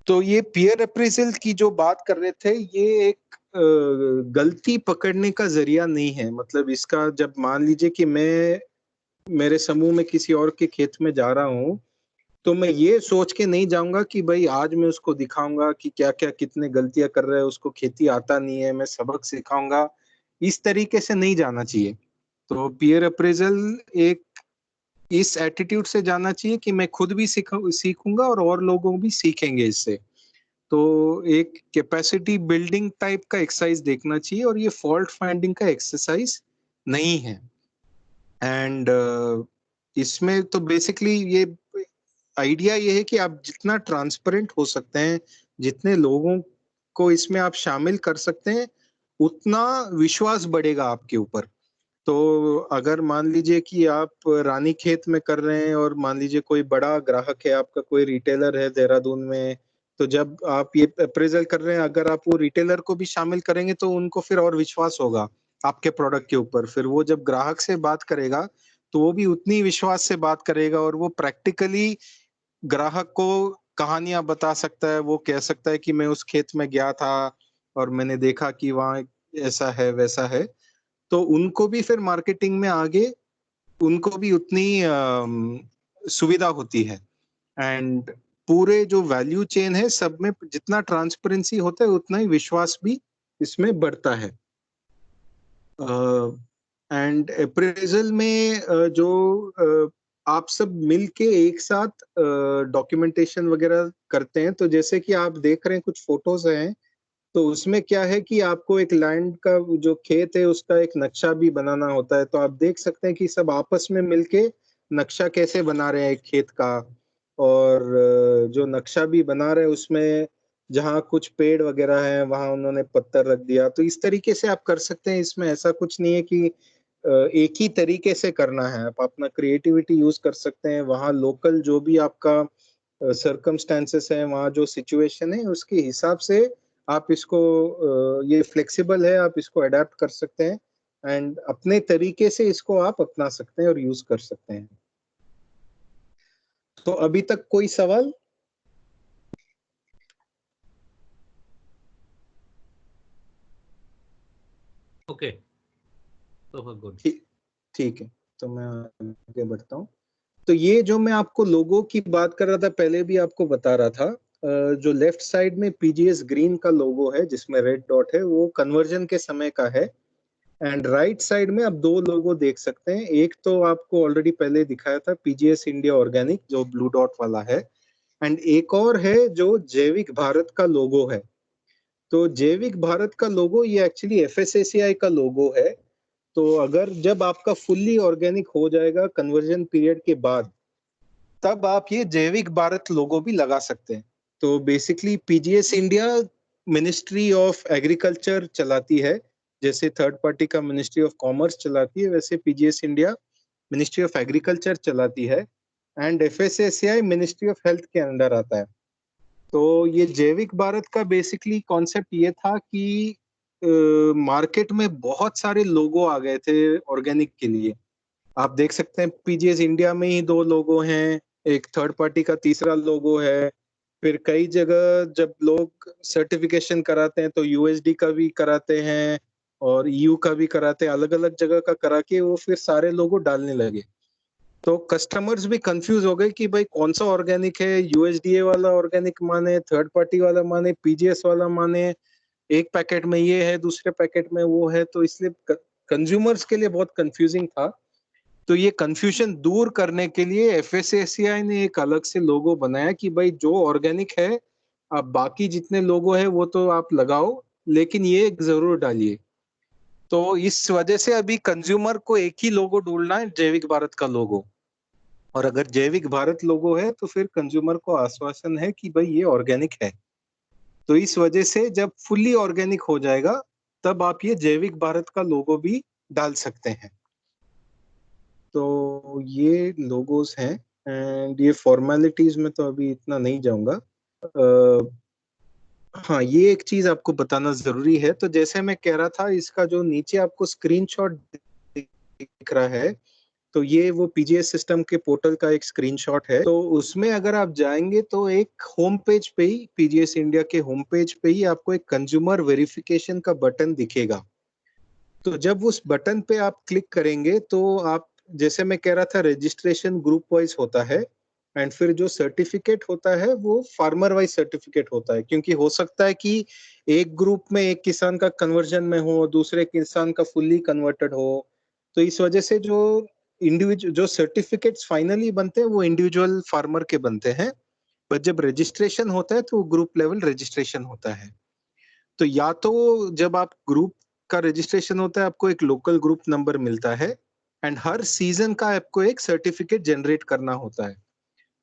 S1: तो ये पीयर अप्रेजल की जो बात कर रहे थे, ये एक गलती पकड़ने का जरिया नहीं है। मतलब इसका जब मान लीजिए कि मैं मेरे समूह में किसी और के खेत में जा रहा हूँ, तो मैं ये सोच के नहीं जाऊंगा कि भाई आज मैं उसको दिखाऊंगा कि क्या क्या कितने गलतियां कर रहा है, उसको खेती आता नहीं है, मैं सबक सिखाऊंगा। इस तरीके से नहीं जाना चाहिए। तो पीयर अप्रेजल एक इस एटीट्यूड से जाना चाहिए कि मैं खुद भी सीखूंगा और लोगों भी सीखेंगे इससे। तो एक कैपेसिटी बिल्डिंग टाइप का एक्सरसाइज देखना चाहिए और ये फॉल्ट फाइंडिंग का एक्सरसाइज नहीं है। एंड इसमें तो बेसिकली ये आइडिया ये है कि आप जितना ट्रांसपेरेंट हो सकते हैं, जितने लोगों को इसमें आप शामिल कर सकते हैं, उतना विश्वास बढ़ेगा आपके ऊपर। तो अगर मान लीजिए कि आप रानीखेत में कर रहे हैं और मान लीजिए कोई बड़ा ग्राहक है आपका, कोई रिटेलर है देहरादून में, तो जब आप ये अप्रेजल कर रहे हैं, अगर आप वो रिटेलर को भी शामिल करेंगे तो उनको फिर और विश्वास होगा आपके प्रोडक्ट के ऊपर। फिर वो जब ग्राहक से बात करेगा तो वो भी उतनी विश्वास से बात करेगा और वो प्रैक्टिकली ग्राहक को कहानियां बता सकता है। वो कह सकता है कि मैं उस खेत में गया था और मैंने देखा कि वहाँ ऐसा है वैसा है। तो उनको भी फिर मार्केटिंग में आगे उनको भी उतनी सुविधा होती है। एंड पूरे जो वैल्यू चेन है सब में जितना ट्रांसपेरेंसी होता है उतना ही विश्वास भी इसमें बढ़ता है। एंड अप्रेजल में जो आप सब मिलके एक साथ डॉक्यूमेंटेशन वगैरह करते हैं, तो जैसे कि आप देख रहे हैं कुछ फोटोज हैं, तो उसमें क्या है कि आपको एक लैंड का जो खेत है उसका एक नक्शा भी बनाना होता है। तो आप देख सकते हैं कि सब आपस में मिलके नक्शा कैसे बना रहे हैं एक खेत का। और जो नक्शा भी बना रहे हैं उसमें जहाँ कुछ पेड़ वगैरह हैं वहां उन्होंने पत्थर रख दिया। तो इस तरीके से आप कर सकते हैं। इसमें ऐसा कुछ नहीं है कि एक ही तरीके से करना है। आप अपना क्रिएटिविटी यूज कर सकते हैं। वहाँ लोकल जो भी आपका सर्कमस्टेंसेस है, वहाँ जो सिचुएशन है उसके हिसाब से आप इसको ये फ्लेक्सिबल है, आप इसको अडेप्ट कर सकते हैं एंड अपने तरीके से इसको आप अपना सकते हैं और यूज कर सकते हैं। तो अभी तक कोई सवाल?
S4: ओके, तो गुड।
S1: ठीक है, तो मैं आगे बढ़ता हूँ। तो ये जो मैं आपको लोगो की बात कर रहा था, पहले भी आपको बता रहा था, जो लेफ्ट साइड में पीजीएस ग्रीन का लोगो है जिसमें रेड डॉट है, वो कन्वर्जन के समय का है। एंड राइट साइड में आप दो लोगो देख सकते हैं। एक तो आपको ऑलरेडी पहले दिखाया था, पीजीएस इंडिया ऑर्गेनिक, जो ब्लू डॉट वाला है। एंड एक और है जो जैविक भारत का लोगो है। तो जैविक भारत का लोगो ये एक्चुअली एफएसएसएआई का लोगो है। तो अगर जब आपका फुल्ली ऑर्गेनिक हो जाएगा कन्वर्जन पीरियड के बाद, तब आप ये जैविक भारत लोगो भी लगा सकते हैं। तो basically PGS India ministry of agriculture चलाती है। जैसे थर्ड पार्टी का मिनिस्ट्री ऑफ कॉमर्स चलाती है, वैसे PGS India ministry of agriculture चलाती है। And FSSAI ministry of health के अंडर आता है। तो ये जैविक भारत का बेसिकली कॉन्सेप्ट ये था कि मार्केट में बहुत सारे लोगो आ गए थे ऑर्गेनिक के लिए। आप देख सकते हैं पीजीएस इंडिया में ही दो लोगो हैं, एक थर्ड पार्टी का तीसरा लोगो है। फिर कई जगह जब लोग सर्टिफिकेशन कराते हैं तो यूएसडी का भी कराते हैं और ईयू का भी कराते हैं, अलग अलग जगह का करा के वो फिर सारे लोगो डालने लगे। तो कस्टमर्स भी कंफ्यूज हो गए कि भाई कौन सा ऑर्गेनिक है, यूएसडीए वाला ऑर्गेनिक माने, थर्ड पार्टी वाला माने, पीजीएस वाला माने। एक पैकेट में ये है, दूसरे पैकेट में वो है। तो इसलिए कंज्यूमर्स के लिए बहुत कंफ्यूजिंग था। तो ये कंफ्यूजन दूर करने के लिए एफएसएसएआई ने एक अलग से लोगो बनाया कि भाई जो ऑर्गेनिक है, आप बाकी जितने लोगो है वो तो आप लगाओ, लेकिन ये जरूर डालिए। तो इस वजह से अभी कंज्यूमर को एक ही लोगो ढूंढना है, जैविक भारत का लोगो। और अगर जैविक भारत लोगो है तो फिर कंज्यूमर को आश्वासन है कि भाई ये ऑर्गेनिक है। तो इस वजह से जब फुल्ली ऑर्गेनिक हो जाएगा तब आप ये जैविक भारत का लोगो भी डाल सकते हैं। तो ये लोगोस हैं एंड ये फॉर्मेलिटीज में तो अभी इतना नहीं जाऊंगा। हाँ, ये एक चीज आपको बताना जरूरी है। तो जैसे मैं कह रहा था, इसका जो नीचे आपको स्क्रीनशॉट दिख रहा है, तो ये वो पीजीएस सिस्टम के पोर्टल का एक स्क्रीनशॉट है। तो उसमें अगर आप जाएंगे तो एक होम पेज पे ही, पीजीएस इंडिया के होम पेज पे ही आपको एक कंज्यूमर वेरिफिकेशन का बटन दिखेगा। तो जब उस बटन पे आप क्लिक करेंगे तो आप, जैसे मैं कह रहा था, रजिस्ट्रेशन ग्रुप वाइज होता है एंड फिर जो सर्टिफिकेट होता है वो फार्मर वाइज सर्टिफिकेट होता है, क्योंकि हो सकता है कि एक ग्रुप में एक किसान का कन्वर्जन में हो, दूसरे किसान का फुल्ली कन्वर्टेड हो। तो इस वजह से जो इंडिविजुअल जो सर्टिफिकेट्स फाइनली बनते हैं वो इंडिविजुअल फार्मर के बनते हैं, पर जब रजिस्ट्रेशन होता है तो ग्रुप लेवल रजिस्ट्रेशन होता है। तो या तो जब आप ग्रुप का रजिस्ट्रेशन होता है आपको एक लोकल ग्रुप नंबर मिलता है एंड हर सीजन का आपको एक सर्टिफिकेट जनरेट करना होता है।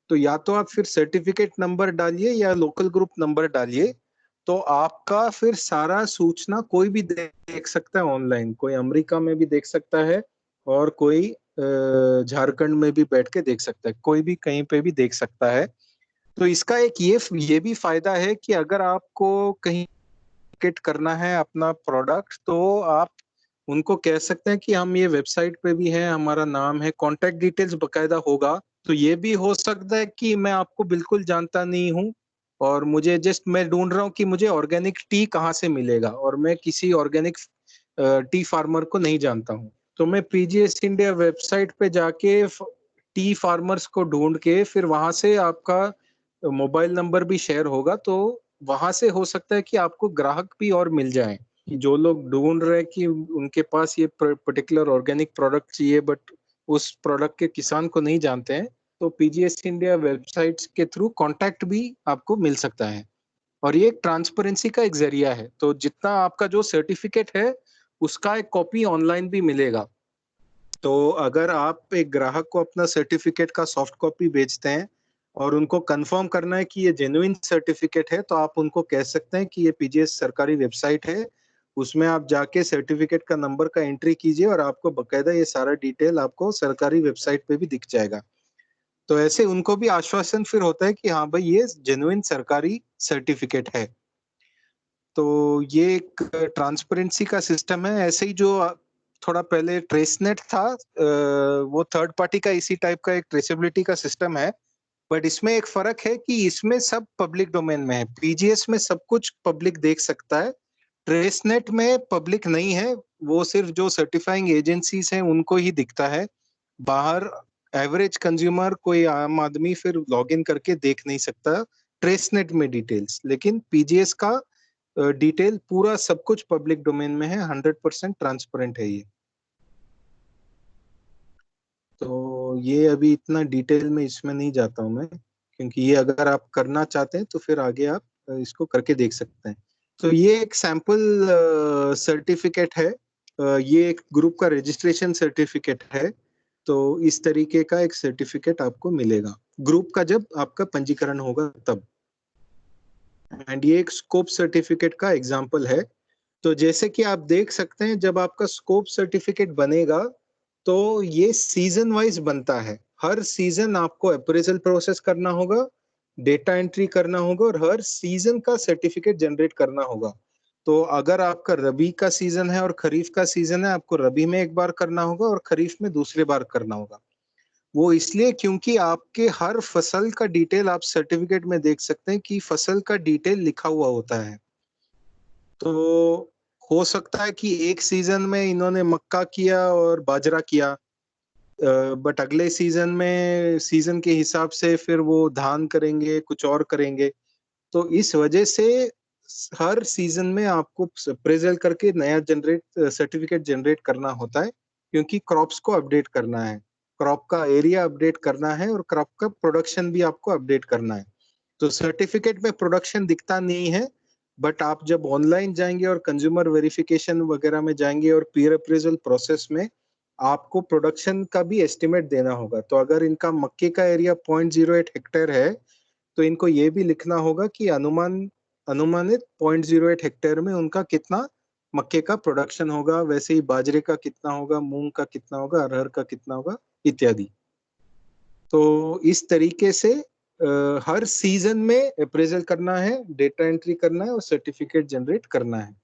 S1: तो या तो आप फिर सर्टिफिकेट नंबर डालिए या लोकल ग्रुप नंबर डालिए, तो आपका फिर सारा सूचना कोई भी देख सकता है ऑनलाइन। कोई अमेरिका में भी देख सकता है और कोई झारखंड में भी बैठ के देख सकता है, कोई भी कहीं पे भी देख सकता है। तो इसका एक ये भी फायदा है कि अगर आपको कहीं मार्केट करना है अपना प्रोडक्ट, तो आप उनको कह सकते हैं कि हम ये वेबसाइट पे भी हैं, हमारा नाम है, कॉन्टेक्ट डिटेल्स बकायदा होगा। तो ये भी हो सकता है कि मैं आपको बिल्कुल जानता नहीं हूँ और मुझे जस्ट मैं ढूंढ रहा हूँ कि मुझे ऑर्गेनिक टी कहाँ से मिलेगा और मैं किसी ऑर्गेनिक टी फार्मर को नहीं जानता हूँ। तो मैं पीजीएस इंडिया वेबसाइट पे जाके टी फार्मर्स को ढूंढ के फिर वहां से आपका मोबाइल नंबर भी शेयर होगा, तो वहां से हो सकता है कि आपको ग्राहक भी और मिल जाए, कि जो लोग ढूंढ रहे हैं कि उनके पास ये पर्टिकुलर ऑर्गेनिक प्रोडक्ट चाहिए बट उस प्रोडक्ट के किसान को नहीं जानते हैं, तो पीजीएस इंडिया वेबसाइट्स के थ्रू कांटेक्ट भी आपको मिल सकता है। और ये एक ट्रांसपेरेंसी का एक जरिया है। तो जितना आपका जो सर्टिफिकेट है उसका एक कॉपी ऑनलाइन भी मिलेगा। तो अगर आप एक ग्राहक को अपना सर्टिफिकेट का सॉफ्ट कॉपी भेजते हैं और उनको कंफर्म करना है कि ये जेन्युइन सर्टिफिकेट है, तो आप उनको कह सकते हैं कि ये पीजीएस सरकारी वेबसाइट है, उसमें आप जाके सर्टिफिकेट का नंबर का एंट्री कीजिए और आपको बकायदा ये सारा डिटेल आपको सरकारी वेबसाइट पे भी दिख जाएगा। तो ऐसे उनको भी आश्वासन फिर होता है कि हाँ भाई ये जेन्युइन सरकारी सर्टिफिकेट है। तो ये एक ट्रांसपेरेंसी का सिस्टम है। ऐसे ही जो थोड़ा पहले ट्रेसनेट था, वो थर्ड पार्टी का इसी टाइप का एक ट्रेसेबिलिटी का सिस्टम है, बट इसमें एक फर्क है कि इसमें सब पब्लिक डोमेन में है। पीजीएस में सब कुछ पब्लिक देख सकता है, ट्रेसनेट में पब्लिक नहीं है, वो सिर्फ जो सर्टिफाइंग एजेंसीज हैं उनको ही दिखता है। बाहर एवरेज कंज्यूमर, कोई आम आदमी फिर लॉगिन करके देख नहीं सकता ट्रेसनेट में डिटेल्स। लेकिन पीजीएस का डिटेल पूरा सब कुछ पब्लिक डोमेन में है, 100% ट्रांसपेरेंट है ये। तो ये अभी इतना डिटेल में इसमें नहीं जाता हूँ मैं, क्योंकि ये अगर आप करना चाहते हैं तो फिर आगे आप इसको करके देख सकते हैं। तो ये एक सैंपल सर्टिफिकेट है, ये एक ग्रुप का रजिस्ट्रेशन सर्टिफिकेट है। तो इस तरीके का एक सर्टिफिकेट आपको मिलेगा ग्रुप का जब आपका पंजीकरण होगा तब। एंड ये एक स्कोप सर्टिफिकेट का एग्जांपल है। तो जैसे कि आप देख सकते हैं जब आपका स्कोप सर्टिफिकेट बनेगा तो ये सीजन वाइज बनता है। हर सीजन आपको अप्रेजल प्रोसेस करना होगा, डेटा एंट्री करना होगा और हर सीजन का सर्टिफिकेट जनरेट करना होगा। तो अगर आपका रबी का सीजन है और खरीफ का सीजन है, आपको रबी में एक बार करना होगा और खरीफ में दूसरे बार करना होगा। वो इसलिए क्योंकि आपके हर फसल का डिटेल आप सर्टिफिकेट में देख सकते हैं कि फसल का डिटेल लिखा हुआ होता है। तो हो सकता है कि एक सीजन में इन्होंने मक्का किया और बाजरा किया, बट अगले सीजन में सीजन के हिसाब से फिर वो धान करेंगे, कुछ और करेंगे। तो इस वजह से हर सीजन में आपको अप्रेजल करके नया सर्टिफिकेट जनरेट करना होता है, क्योंकि क्रॉप्स को अपडेट करना है, क्रॉप का एरिया अपडेट करना है और क्रॉप का प्रोडक्शन भी आपको अपडेट करना है। तो सर्टिफिकेट में प्रोडक्शन दिखता नहीं है, बट आप जब ऑनलाइन जाएंगे और कंज्यूमर वेरिफिकेशन वगैरह में जाएंगे और पीयर अप्रेजल प्रोसेस में आपको प्रोडक्शन का भी एस्टिमेट देना होगा। तो अगर इनका मक्के का एरिया 0.08 हेक्टेयर है तो इनको ये भी लिखना होगा कि अनुमानित 0.08 हेक्टेयर में उनका कितना मक्के का प्रोडक्शन होगा, वैसे ही बाजरे का कितना होगा, मूंग का कितना होगा, अरहर का कितना होगा इत्यादि। तो इस तरीके से हर सीजन में अप्रेजल करना है, डेटा एंट्री करना है और सर्टिफिकेट जनरेट करना है।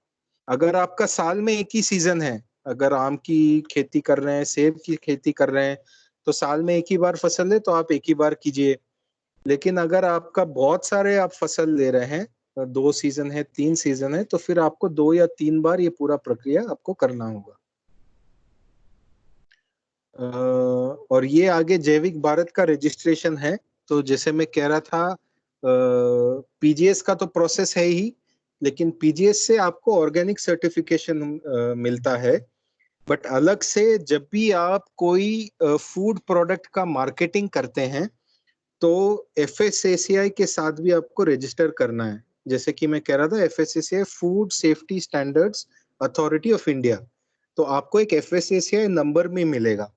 S1: अगर आपका साल में एक ही सीजन है, अगर आम की खेती कर रहे हैं, सेब की खेती कर रहे हैं, तो साल में एक ही बार फसल है तो आप एक ही बार कीजिए। लेकिन अगर आपका बहुत सारे आप फसल ले रहे हैं, 2 सीजन है, 3 सीजन है, तो फिर आपको 2 या 3 बार ये पूरा प्रक्रिया आपको करना होगा। और ये आगे जैविक भारत का रजिस्ट्रेशन है। तो जैसे मैं कह रहा था, पीजीएस का तो प्रोसेस है ही, लेकिन पीजीएस से आपको ऑर्गेनिक सर्टिफिकेशन मिलता है। बट अलग से जब भी आप कोई फूड प्रोडक्ट का मार्केटिंग करते हैं, तो एफएसएसएआई के साथ भी आपको रजिस्टर करना है। जैसे कि मैं कह रहा था, FSSAI food safety standards authority of India, तो आपको एक एफएसएसएआई नंबर भी मिलेगा।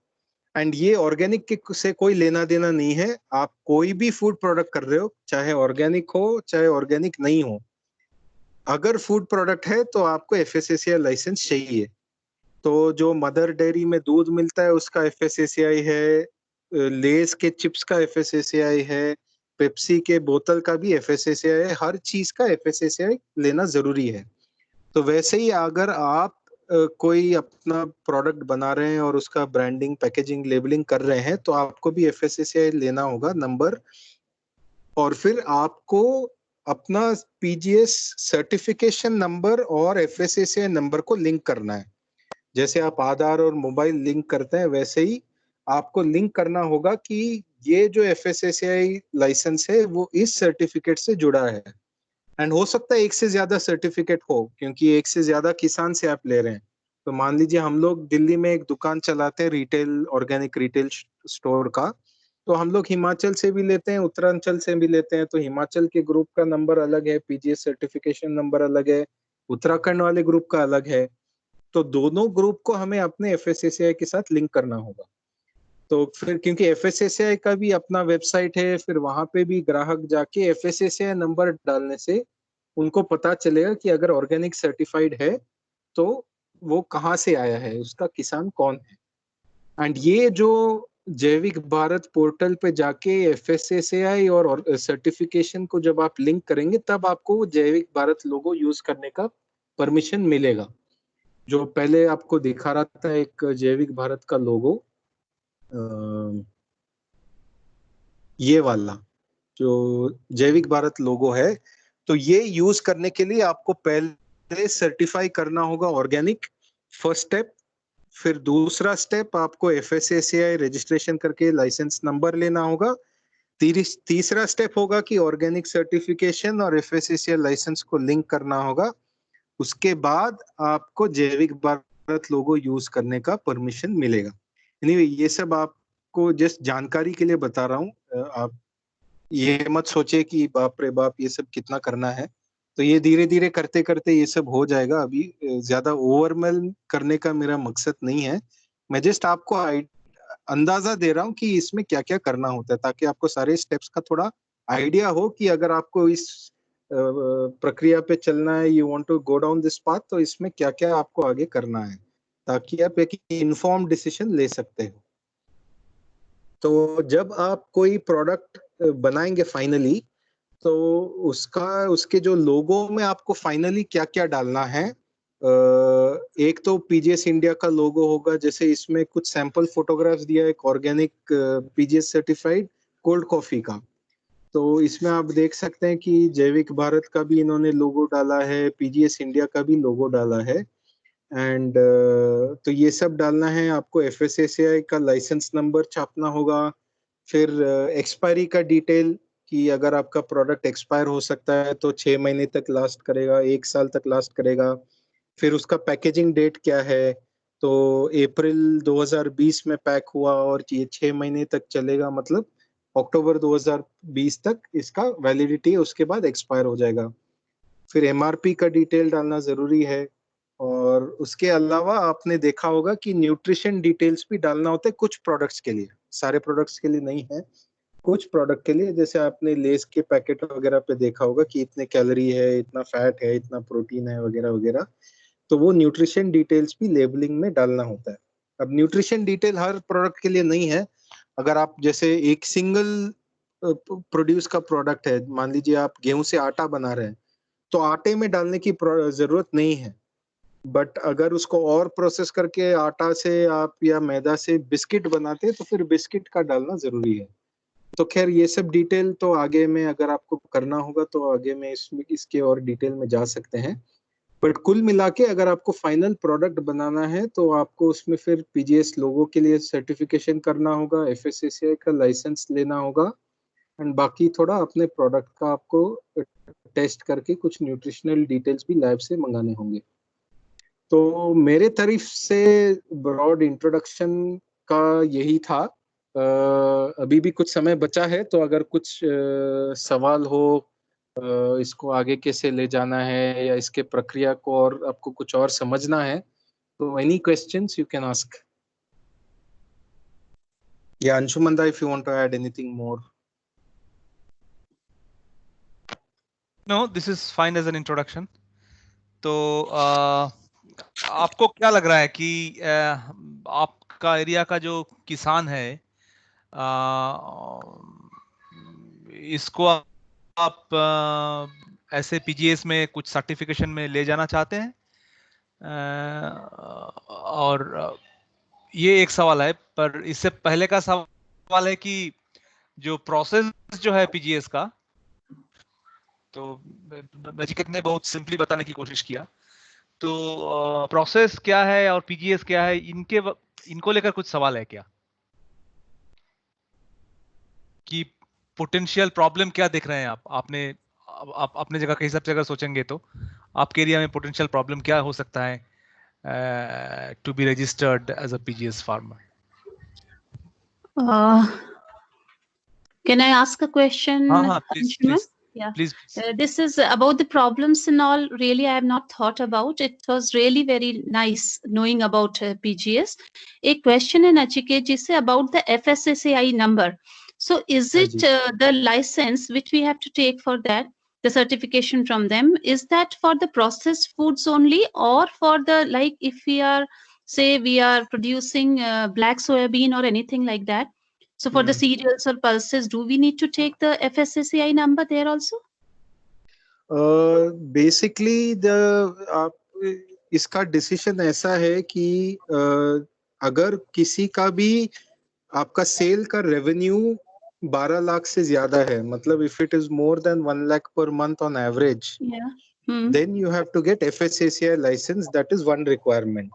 S1: एंड ये ऑर्गेनिक के से कोई लेना देना नहीं है। आप कोई भी फूड प्रोडक्ट कर रहे हो, चाहे ऑर्गेनिक हो चाहे ऑर्गेनिक नहीं हो, अगर फूड प्रोडक्ट है तो आपको एफएसएसएआई लाइसेंस चाहिए। तो जो मदर डेयरी में दूध मिलता है उसका एफएसएसएआई है, लेस के चिप्स का एफएसएसएआई है, पेप्सी के बोतल का भी एफएसएसएआई है। हर चीज का एफएसएसएआई लेना जरूरी है। तो वैसे ही अगर आप कोई अपना प्रोडक्ट बना रहे हैं और उसका ब्रांडिंग, पैकेजिंग, लेबलिंग कर रहे हैं, तो आपको भी एफएसएसएआई लेना होगा नंबर। और फिर आपको अपना पीजीएस सर्टिफिकेशन नंबर और एफएसएसएआई नंबर को लिंक करना है। जैसे आप आधार और मोबाइल लिंक करते हैं, वैसे ही आपको लिंक करना होगा कि ये जो एफएसएसएआई लाइसेंस है वो इस सर्टिफिकेट से जुड़ा है। एंड हो सकता है एक से ज्यादा सर्टिफिकेट हो, क्योंकि एक से ज्यादा किसान से आप ले रहे हैं। तो मान लीजिए हम लोग दिल्ली में एक दुकान चलाते हैं, रिटेल, ऑर्गेनिक रिटेल स्टोर का। तो हम लोग हिमाचल से भी लेते हैं, उत्तरांचल से भी लेते हैं। तो हिमाचल के ग्रुप का नंबर अलग है, पीजीएस सर्टिफिकेशन नंबर अलग है, उत्तराखंड वाले ग्रुप का अलग है। तो दोनों ग्रुप को हमें अपने एफएसएसएआई के साथ लिंक करना होगा। तो फिर क्योंकि एफएसएसएआई का भी अपना वेबसाइट है, फिर वहां पे भी ग्राहक जाके एफएसएसएआई नंबर डालने से उनको पता चलेगा कि अगर ऑर्गेनिक सर्टिफाइड है तो वो कहाँ से आया है, उसका किसान कौन है। एंड ये जो जैविक भारत पोर्टल पे जाके एफएसएसएआई और सर्टिफिकेशन को जब आप लिंक करेंगे, तब आपको जैविक भारत लोगो यूज करने का परमिशन मिलेगा। जो पहले आपको दिखा रहा था एक जैविक भारत का लोगो, ये वाला जो जैविक भारत लोगो है, तो ये यूज करने के लिए आपको पहले सर्टिफाई करना होगा ऑर्गेनिक, फर्स्ट स्टेप। फिर दूसरा स्टेप, आपको एफएसएसएआई रजिस्ट्रेशन करके लाइसेंस नंबर लेना होगा। तीसरा स्टेप होगा कि ऑर्गेनिक सर्टिफिकेशन और एफएसएसएआई लाइसेंस को लिंक करना होगा। उसके बाद आपको जैविक भारत लोगो यूज करने का परमिशन मिलेगा। एनीवे, ये सब आपको जस्ट जानकारी के लिए बता रहा हूँ। आप ये मत सोचे कि बाप रे बाप ये सब कितना करना है। तो ये धीरे धीरे करते करते ये सब हो जाएगा। अभी ज्यादा ओवरवेल्म करने का मेरा मकसद नहीं है। मैं जस्ट आपको अंदाजा दे रहा हूँ कि इसमें क्या क्या करना होता है, ताकि आपको सारे स्टेप्स का थोड़ा आइडिया हो कि अगर आपको इस प्रक्रिया पे चलना है, you want to go down this path, तो इसमें क्या क्या आपको आगे करना है, ताकि आप एक इन्फॉर्म्ड डिसीजन ले सकते हो। तो जब आप कोई प्रोडक्ट बनाएंगे फाइनली, तो उसके जो लोगो में आपको फाइनली क्या क्या डालना है, एक तो पीजीएस इंडिया का लोगो होगा। जैसे इसमें कुछ सैंपल फोटोग्राफ्स दिया है, एक organic PGS certified cold coffee का। तो इसमें आप देख सकते हैं कि जैविक भारत का भी इन्होंने लोगो डाला है, पीजीएस इंडिया का भी लोगो डाला है। एंड तो ये सब डालना है। आपको एफएसएसएआई का लाइसेंस नंबर छापना होगा। फिर एक्सपायरी का डिटेल, कि अगर आपका प्रोडक्ट एक्सपायर हो सकता है तो 6 महीने तक लास्ट करेगा, 1 साल तक लास्ट करेगा। फिर उसका पैकेजिंग डेट क्या है, तो अप्रैल 2020 में पैक हुआ और ये 6 महीने तक चलेगा, मतलब अक्टूबर 2020 तक इसका वैलिडिटी है, उसके बाद एक्सपायर हो जाएगा। फिर एमआरपी का डिटेल डालना जरूरी है। और उसके अलावा आपने देखा होगा कि न्यूट्रिशन डिटेल्स भी डालना होता है कुछ प्रोडक्ट्स के लिए, सारे प्रोडक्ट्स के लिए नहीं है, कुछ प्रोडक्ट के लिए। जैसे आपने लेस के पैकेट वगैरह पे देखा होगा कि इतने कैलोरी है, इतना फैट है, इतना प्रोटीन है, वगैरह वगैरह। तो वो न्यूट्रिशन डिटेल्स भी लेबलिंग में डालना होता है। अब न्यूट्रिशन डिटेल हर प्रोडक्ट के लिए नहीं है। अगर आप जैसे एक सिंगल प्रोड्यूस का प्रोडक्ट है, मान लीजिए आप गेहूं से आटा बना रहे हैं, तो आटे में डालने की जरूरत नहीं है। बट अगर उसको और प्रोसेस करके आटा से आप या मैदा से बिस्किट बनाते हैं तो फिर बिस्किट का डालना जरूरी है। तो खैर ये सब डिटेल तो आगे में अगर आपको करना होगा तो आगे में इसमें इसके और डिटेल में जा सकते हैं। बट कुल मिला के अगर आपको फाइनल प्रोडक्ट बनाना है तो आपको उसमें फिर पीजीएस लोगों के लिए सर्टिफिकेशन करना होगा, एफएसएसआई का लाइसेंस लेना होगा, एंड बाकी थोड़ा अपने प्रोडक्ट का आपको टेस्ट करके कुछ न्यूट्रिशनल डिटेल्स भी लैब से मंगाने होंगे। तो मेरे तरफ से ब्रॉड इंट्रोडक्शन का यही था। अभी भी कुछ समय बचा है तो अगर कुछ सवाल हो, इसको आगे कैसे ले जाना है या इसके प्रक्रिया को और आपको कुछ और समझना है तो any questions you can ask. या Anshumanda, if you want to add anything more.
S3: No, this is fine as an introduction. तो आपको क्या लग रहा है कि आपका एरिया का जो किसान है, इसको आप ऐसे पीजीएस में कुछ सर्टिफिकेशन में ले जाना चाहते हैं? और ये एक सवाल है, पर इससे पहले का सवाल है कि जो प्रोसेस जो है पीजीएस का, तो नचिकेत ने बहुत सिंपली बताने की कोशिश किया। तो प्रोसेस क्या है और पीजीएस क्या है, इनको लेकर कुछ सवाल है क्या? कि पोटेंशियल प्रॉब्लम क्या देख रहे हैं आप? आप अपने जगह के हिसाब से अगर सोचेंगे तो आपके एरिया में पोटेंशियल प्रॉब्लम क्या हो सकता है to be registered as a PGS farmer?
S5: Can I ask a question?
S3: Please,
S5: Anshuman?
S3: please.
S5: Yeah.
S3: Please.
S5: This is about the problems and all. Really, I have not thought about. It was really very nice knowing about PGS. A question in Nachiket ji se about the FSSAI number. So, is
S1: हाँ
S5: it
S1: जी।
S5: the license which we have to take for that, the certification from them? Is that for the processed foods only, or for the, like, if we are, say, we are producing black soybean or anything like that? So for the cereals or pulses, do we need to take the FSSAI number there also?
S1: Basically आप इसका decision ऐसा है कि अगर किसी का भी आपका सेल का रेवेन्यू 12 लाख से ज्यादा है, मतलब if it is more than 1 lakh per month on average,
S5: Yeah.
S1: then you have to get FSSAI license. That is one requirement.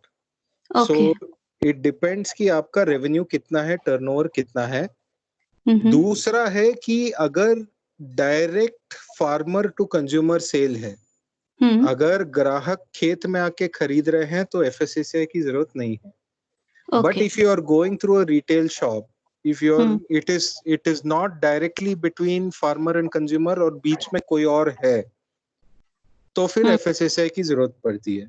S5: Okay.
S1: So it depends कि आपका रेवेन्यू कितना है, टर्नओवर कितना है। दूसरा है कि अगर direct farmer to consumer sale है, अगर ग्राहक खेत में आके खरीद रहे हैं तो FSSAI की जरूरत नहीं है। But if you are going through a retail shop, if you're it is not directly between farmer and consumer और बीच में कोई और है, तो फिर FSSAI की जरूरत पड़ती है।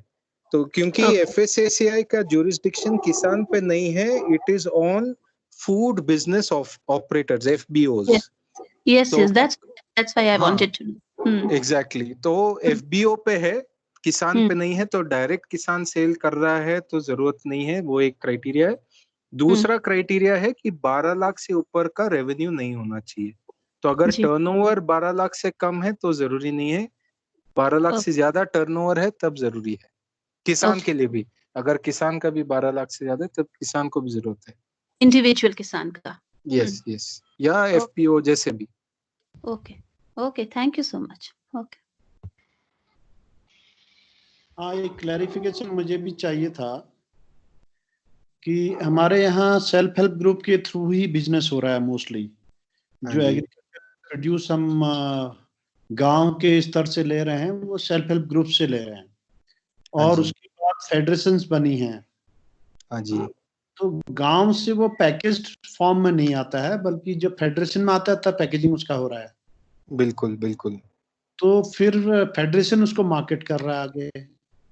S1: तो क्योंकि FSSAI का jurisdiction किसान पे नहीं है, it is on food business of operators, FBOs.
S5: Yes, that's why I wanted to know.
S1: Exactly. तो FBO पे है, किसान पे नहीं है, तो डायरेक्ट किसान सेल कर रहा है तो जरूरत नहीं है, वो एक क्राइटेरिया है। दूसरा क्राइटेरिया है कि 12 लाख से ऊपर का रेवेन्यू नहीं होना चाहिए। तो अगर टर्नओवर 12 लाख से कम है तो जरूरी नहीं है, 12 लाख से ज्यादा टर्नओवर है तब जरूरी है। किसान के लिए भी, अगर किसान का भी 12 लाख से ज्यादा है तब किसान को भी जरूरत है,
S5: इंडिविजुअल किसान का।
S1: यस यस, या FPO जैसे भी।
S5: Okay, thank you so much. Okay.
S2: हाँ, एक क्लैरिफिकेशन मुझे भी चाहिए था कि हमारे यहाँ सेल्फ हेल्प ग्रुप के थ्रू ही बिजनेस हो रहा है मोस्टली। जो एग्रीकल्चर प्रोड्यूस हम गांव के स्तर से ले रहे हैं वो सेल्फ हेल्प ग्रुप से ले रहे हैं, और उसके बाद फेडरेशंस बनी हैं।
S1: हाँ जी।
S2: तो गांव से वो पैकेज्ड फॉर्म में नहीं आता है, बल्कि जब फेडरेशन में आता है तब पैकेजिंग उसका हो रहा है।
S1: बिल्कुल बिल्कुल।
S2: तो फिर फेडरेशन उसको मार्केट कर रहा है आगे,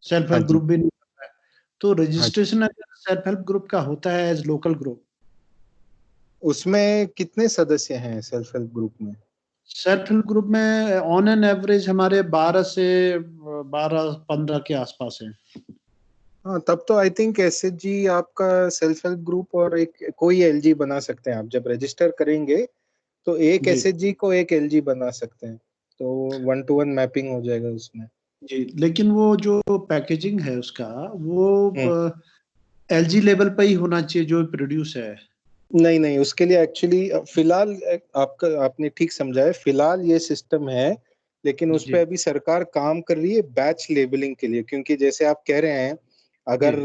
S2: सेल्फ हेल्प ग्रुप भी नहीं कर रहा है। तो रजिस्ट्रेशन अगर सेल्फ हेल्प ग्रुप का होता है एज लोकल ग्रुप,
S1: उसमें कितने सदस्य हैं सेल्फ हेल्प ग्रुप में?
S2: सेल्फ हेल्प ग्रुप में ऑन एन एवरेज हमारे 12 से 12-15 के आसपास है।
S1: हाँ, तब तो आई थिंक SHG आपका सेल्फ हेल्प ग्रुप और एक कोई LG बना सकते हैं। आप जब रजिस्टर करेंगे तो एक SHG को एक LG बना सकते हैं, तो 1-to-1 मैपिंग हो जाएगा उसमें।
S2: जी, लेकिन वो जो पैकेजिंग है उसका वो एलजी लेवल पे ही होना चाहिए जो प्रोड्यूस है।
S1: नहीं नहीं, उसके लिए एक्चुअली फिलहाल आपने ठीक समझा है, फिलहाल ये सिस्टम है, लेकिन उस पे अभी सरकार काम कर रही है बैच लेबलिंग के लिए, क्योंकि जैसे आप कह रहे हैं अगर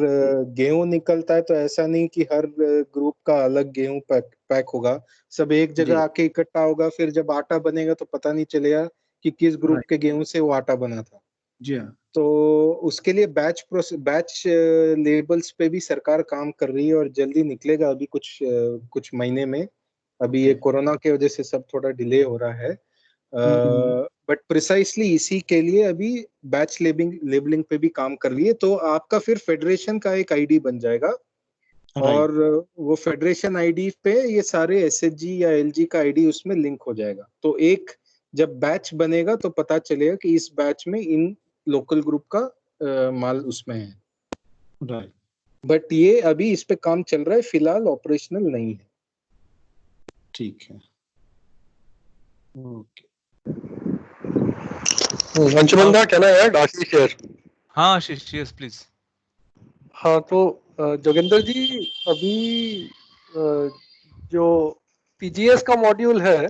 S1: गेहूं निकलता है तो ऐसा नहीं कि हर ग्रुप का अलग गेहूं पैक होगा, सब एक जगह आके इकट्ठा होगा, फिर जब आटा बनेगा तो पता नहीं चलेगा कि किस ग्रुप के गेहूं से वो आटा बना था।
S2: जी हाँ।
S1: तो उसके लिए बैच लेबल्स पे भी सरकार काम कर रही है और जल्दी निकलेगा, अभी कुछ महीने में। अभी ये कोरोना की वजह से सब थोड़ा डिले हो रहा है, बट प्रिसाइसली इसी के लिए अभी बैच लेबलिंग पे भी काम कर रही है। तो आपका फिर फेडरेशन का एक आईडी बन जाएगा, और वो फेडरेशन आईडी पे ये सारे एसएचजी या एलजी का आईडी उसमें लिंक हो जाएगा। तो एक जब बैच बनेगा तो पता चलेगा कि इस बैच में इन लोकल ग्रुप का माल उसमें है। बट ये अभी इस पे काम चल रहा है, फिलहाल ऑपरेशनल नहीं है।
S2: ठीक है, ओके।
S6: अंशुमन दा, can I add? Ashish here.
S3: हाँ आशीष, यस प्लीज।
S6: हाँ, तो जोगिंदर जी, अभी जो पीजीएस का मॉड्यूल है,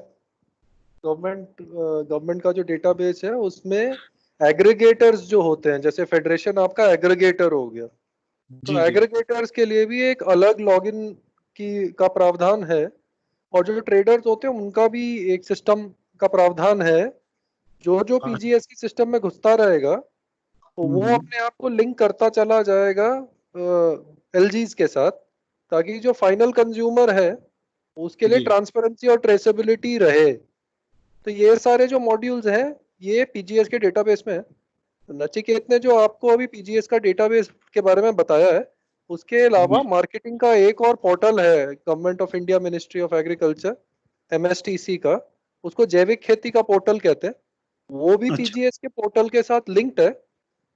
S6: गवर्नमेंट का जो डेटाबेस है, उसमें एग्रीगेटर्स जो होते हैं, जैसे फेडरेशन आपका एग्रीगेटर हो गया, तो एग्रीगेटर्स के लिए भी एक अलग लॉगिन का प्रावधान है, और जो ट्रेडर्स होते हैं उनका भी एक सिस्टम का प्रावधान है। जो पीजीएस की सिस्टम में घुसता रहेगा तो वो अपने आप को लिंक करता चला जाएगा एलजीज के साथ, ताकि जो फाइनल कंज्यूमर है उसके लिए ट्रांसपेरेंसी और ट्रेसेबिलिटी रहे। तो ये सारे जो मॉड्यूल्स हैं ये पीजीएस के डेटाबेस में है। तो नचिकेत ने जो आपको अभी पीजीएस का डेटाबेस के बारे में बताया है, उसके अलावा मार्केटिंग का एक और पोर्टल है, government of India ministry of agriculture MSTC का, उसको जैविक खेती का पोर्टल कहते हैं। वो भी पीजीएस के पोर्टल के साथ लिंक्ड है,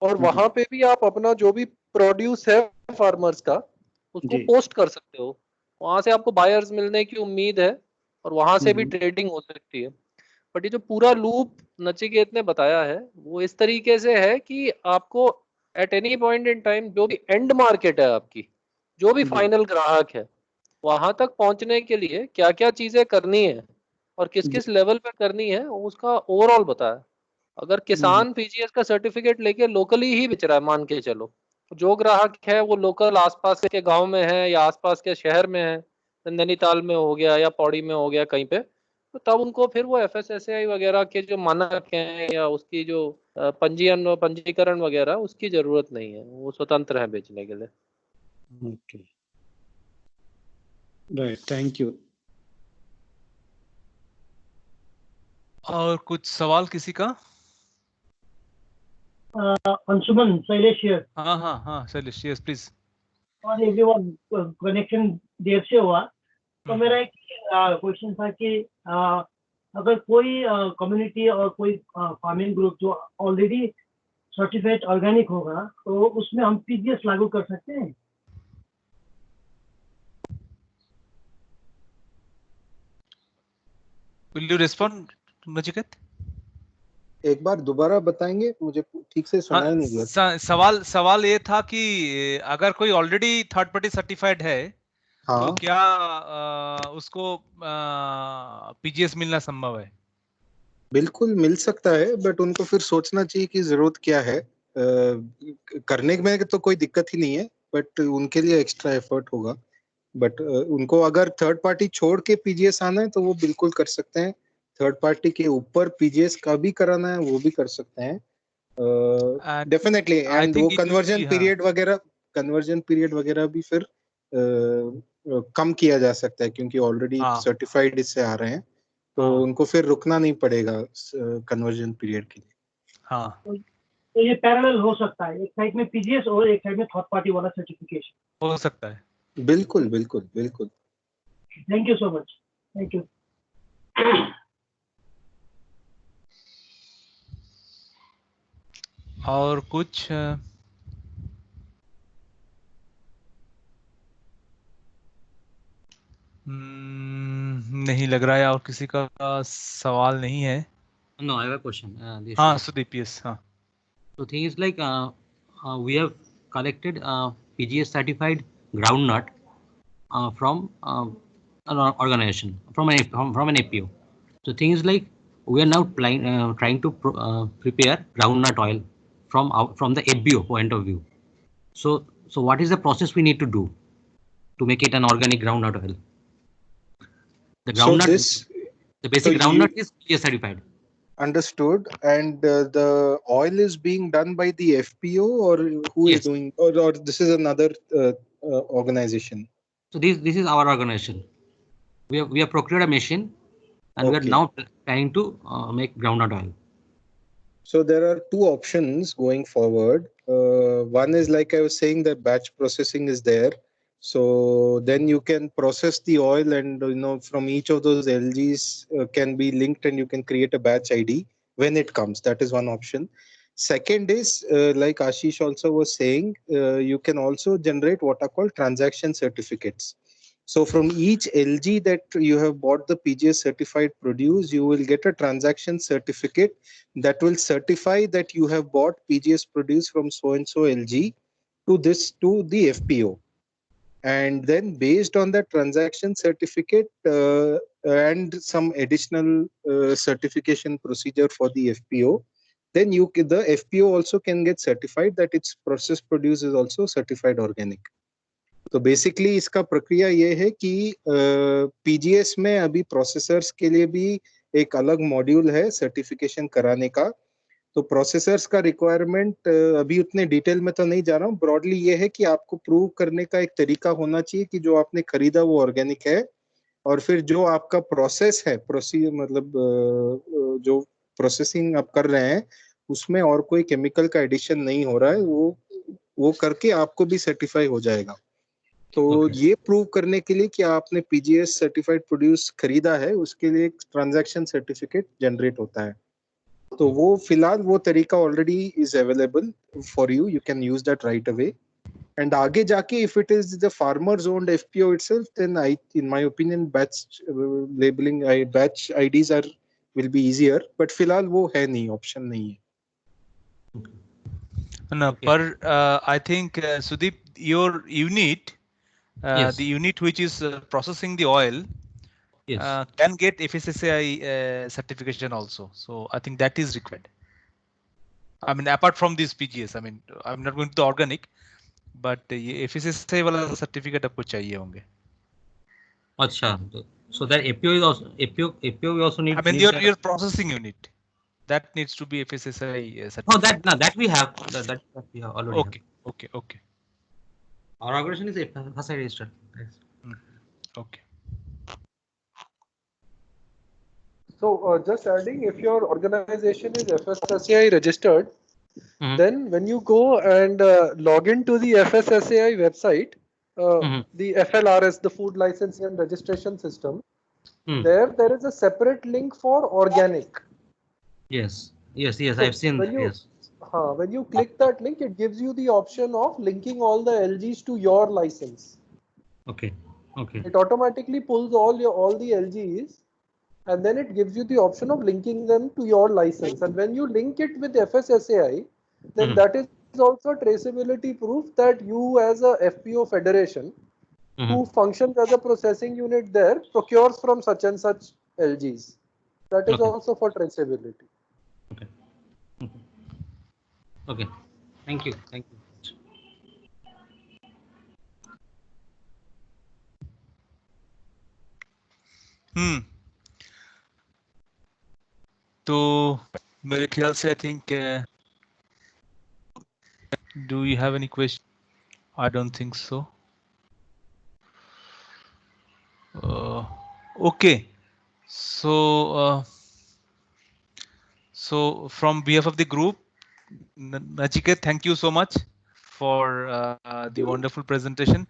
S6: और वहां पे भी आप अपना जो भी प्रोड्यूस है फार्मर्स का उसको पोस्ट कर सकते हो। वहां से आपको बायर्स मिलने की उम्मीद है और वहां से भी ट्रेडिंग हो सकती है। बट ये जो पूरा लूप नचिकेत ने बताया है वो इस तरीके से है कि आपको at any point in time जो भी एंड मार्केट है आपकी, जो भी फाइनल ग्राहक है, वहां तक पहुंचने के लिए क्या क्या चीजें करनी है और किस किस लेवल पे करनी है उसका ओवरऑल बताया। अगर किसान पीजीएस का सर्टिफिकेट लेके लोकली ही बेच रहा है, मान के चलो, जो ग्राहक है वो लोकल आसपास के गांव में है या आसपास के शहर में है, नैनीताल में हो गया या पौड़ी में हो गया कहीं पे, तो तब उनको फिर वो एफएसएसएआई वगैरह के जो मानक हैं या उसकी जो पंजीकरण वगैरह, उसकी जरूरत नहीं है, वो स्वतंत्र है बेचने के लिए।
S2: Okay, right, thank you.
S3: और कुछ सवाल किसी का?
S7: अंशुमन, शैलेश हियर।
S3: हाँ हाँ हाँ शैलेश, यस प्लीज।
S7: और एवरीवन, कनेक्शन देर से हुआ, तो मेरा एक क्वेश्चन था कि अगर कोई कम्युनिटी और कोई फार्मिंग ग्रुप जो ऑलरेडी सर्टिफाइड ऑर्गेनिक होगा तो उसमें हम पीजीएस लागू कर सकते हैं?
S3: Will you respond Nachiket?
S1: एक बार दोबारा बताएंगे, मुझे ठीक से सुना ही नहीं दिया।
S3: सवाल ये था कि अगर कोई ऑलरेडी थर्ड पार्टी सर्टिफाइड है, तो क्या उसको पीजीएस मिलना संभव है?
S1: बिल्कुल मिल सकता है, बट उनको फिर सोचना चाहिए कि जरूरत क्या है। करने में तो कोई दिक्कत ही नहीं है, बट उनके लिए एक्स्ट्रा एफर्ट होगा। बट उनको अगर थर्ड पार्टी छोड़ के पीजीएस आना है तो वो बिल्कुल कर सकते हैं। थर्ड पार्टी के ऊपर पीजीएस का भी कराना है वो भी कर सकते हैं, डेफिनेटली। एंड वो कन्वर्जन पीरियड वगैरह भी फिर कम किया जा सकता है, क्योंकि ऑलरेडी सर्टिफाइड इससे आ रहे हैं, तो उनको फिर रुकना नहीं पड़ेगा कन्वर्जन पीरियड के लिए।
S3: हाँ,
S7: तो ये पैरेलल हो सकता है, एक साइड में पीजीएस और एक साइड में थर्ड पार्टी वाला सर्टिफिकेशन
S3: हो सकता है।
S1: बिल्कुल बिल्कुल बिल्कुल।
S7: Thank you so much, thank you.
S3: और कुछ? नहीं लग रहा है और किसी का सवाल नहीं है।
S4: No, I have a question.
S3: हाँ सुदीप, यस। हाँ
S4: So thing is like we have collected PGS certified groundnut from an organization, from an APO. So thing is like we are now trying to prepare groundnut oil from the FBO point of view. So what is the process we need to do to make it an organic groundnut oil? The groundnut, the basic groundnut is PGS certified.
S1: Understood. And the oil is being done by the FPO, or who is doing, or this is another organization?
S4: So this is our organization. We have procured a machine, and we are now trying to make groundnut oil.
S1: So there are two options going forward. One is, like I was saying, that batch processing is there. So then you can process the oil, and from each of those LGs can be linked, and you can create a batch ID when it comes. That is one option. Second is, like Ashish also was saying, you can also generate what are called transaction certificates. So from each LG that you have bought the PGS certified produce, you will get a transaction certificate that will certify that you have bought PGS produce from so and so LG to the FPO. And then based on that transaction certificate and some additional certification procedure for the FPO, then the FPO also can get certified that its processed produce is also certified organic. तो basically इसका प्रक्रिया ये है कि PGS में अभी processors के लिए भी एक अलग मॉड्यूल है सर्टिफिकेशन कराने का. तो प्रोसेसर्स का रिक्वायरमेंट अभी उतने डिटेल में तो नहीं जा रहा हूँ. ब्रॉडली ये है कि आपको प्रूव करने का एक तरीका होना चाहिए कि जो आपने खरीदा वो ऑर्गेनिक है, और फिर जो आपका प्रोसेस है, मतलब जो प्रोसेसिंग आप कर रहे हैं उसमें और कोई केमिकल का एडिशन नहीं हो रहा है, वो करके आपको भी सर्टिफाई हो जाएगा. तो ये प्रूव करने के लिए कि आपने पीजीएस सर्टिफाइड प्रोड्यूस खरीदा है, उसके लिए एक ट्रांजैक्शन सर्टिफिकेट जनरेट होता है. तो वो फिलहाल वो तरीका already is available for you. You can use that right away. And आगे जाके if it is the farmers owned FPO itself, then in my opinion batch labelling, batch IDs are will be easier. But फिलहाल वो है नहीं, option नहीं है.
S3: No, but I think Sudeep, your unit, the unit which is processing the oil, can get FSSAI certification also. So I think that is required. I mean, apart from this PGS, I mean, I'm not going to the organic, but FSSAI वाला certificate आपको चाहिए होंगे.
S4: अच्छा, so that APO is also APO we also need.
S3: I mean, your processing unit that needs to be FSSAI certificate.
S4: No, that we have. That we have already.
S3: Okay.
S4: Our organization is FSSAI registered.
S3: Okay.
S6: So just adding, if your organization is FSSAI registered, then when you go and log into the FSSAI website, the FLRS, the Food Licensing and Registration System, there is a separate link for organic.
S4: Yes, so I've seen
S6: that.
S4: Yes.
S6: When you click that link, it gives you the option of linking all the LGs to your license.
S4: Okay.
S6: It automatically pulls all the LGs, and then it gives you the option of linking them to your license. And when you link it with FSSAI, then that is also traceability proof that you as a FPO federation who functions as a processing unit there procures from such and such LGs. That is also for traceability.
S4: Okay. Thank you.
S3: तो मेरे ख्याल से I think do you have any question? I don't think so. Okay. So from behalf of the group, Nachiket, thank you so much for the wonderful presentation.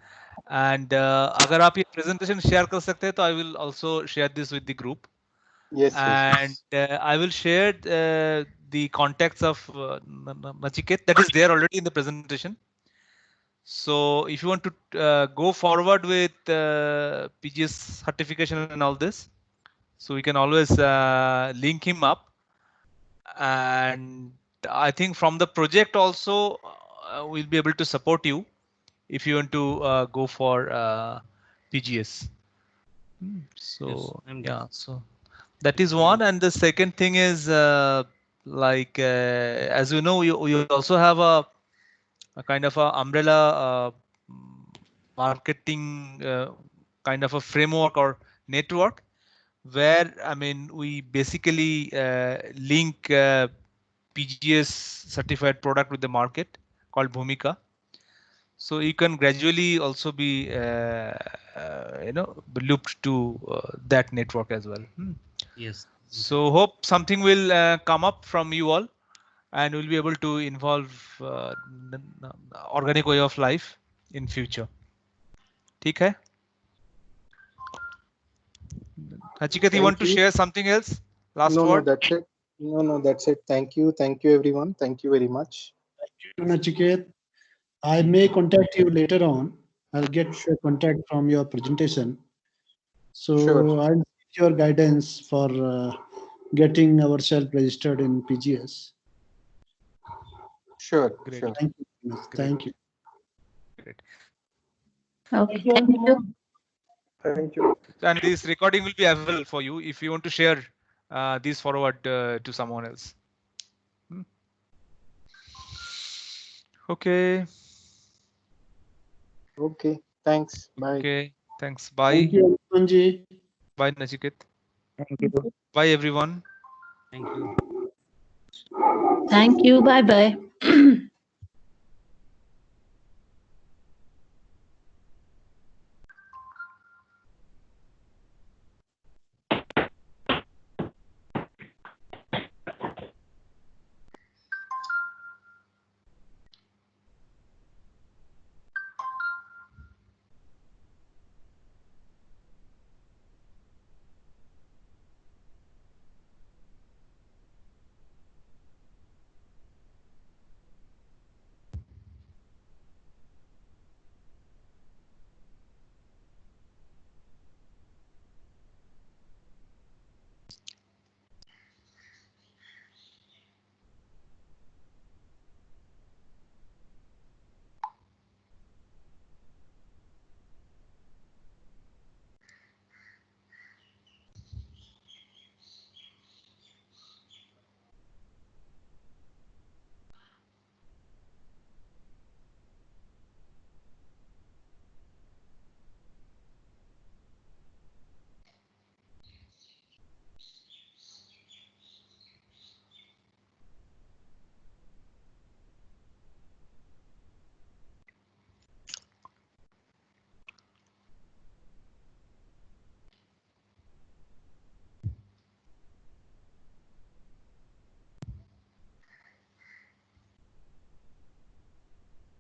S3: And अगर आप ये presentation share कर सकते हैं तो I will also share this with the group.
S1: Yes.
S3: I will share the contacts of Nachiket that is there already in the presentation. So if you want to go forward with PGS certification and all this, so we can always link him up, and I think from the project also, we'll be able to support you if you want to go for PGS. So
S4: Yes, I'm there.
S3: yeah, so that is one. And the second thing is like as you know, you also have a kind of a umbrella marketing kind of a framework or network, where I mean we basically link PGS certified product with the market called Bhumika. So you can gradually also be looped to that network as well.
S4: Yes.
S3: So hope something will come up from you all, and we'll be able to involve organic way of life in future. ठीक है? Nachiket, you want to share something else? Last
S1: No,
S3: word?
S1: that's it. No, that's it. Thank you everyone. Thank you very much.
S2: Nachiket, I may contact you later on. I'll get your contact from your presentation. So
S1: Sure.
S2: I'll seek your guidance for getting ourselves registered in PGS.
S1: Sure.
S3: Great.
S1: Sure.
S2: Thank you. Thank you.
S3: Great.
S5: Okay,
S7: Thank you,
S5: thank you.
S7: everyone.
S6: Thank you.
S3: And this recording will be available for you if you want to share this forward to someone else. Okay.
S1: Okay. Thanks. Bye.
S3: Okay. Thanks. Bye.
S2: Thank you, Anji.
S3: Bye, Nachiket.
S1: Thank you.
S3: Bye, everyone.
S4: Thank you.
S5: Thank you. Bye bye.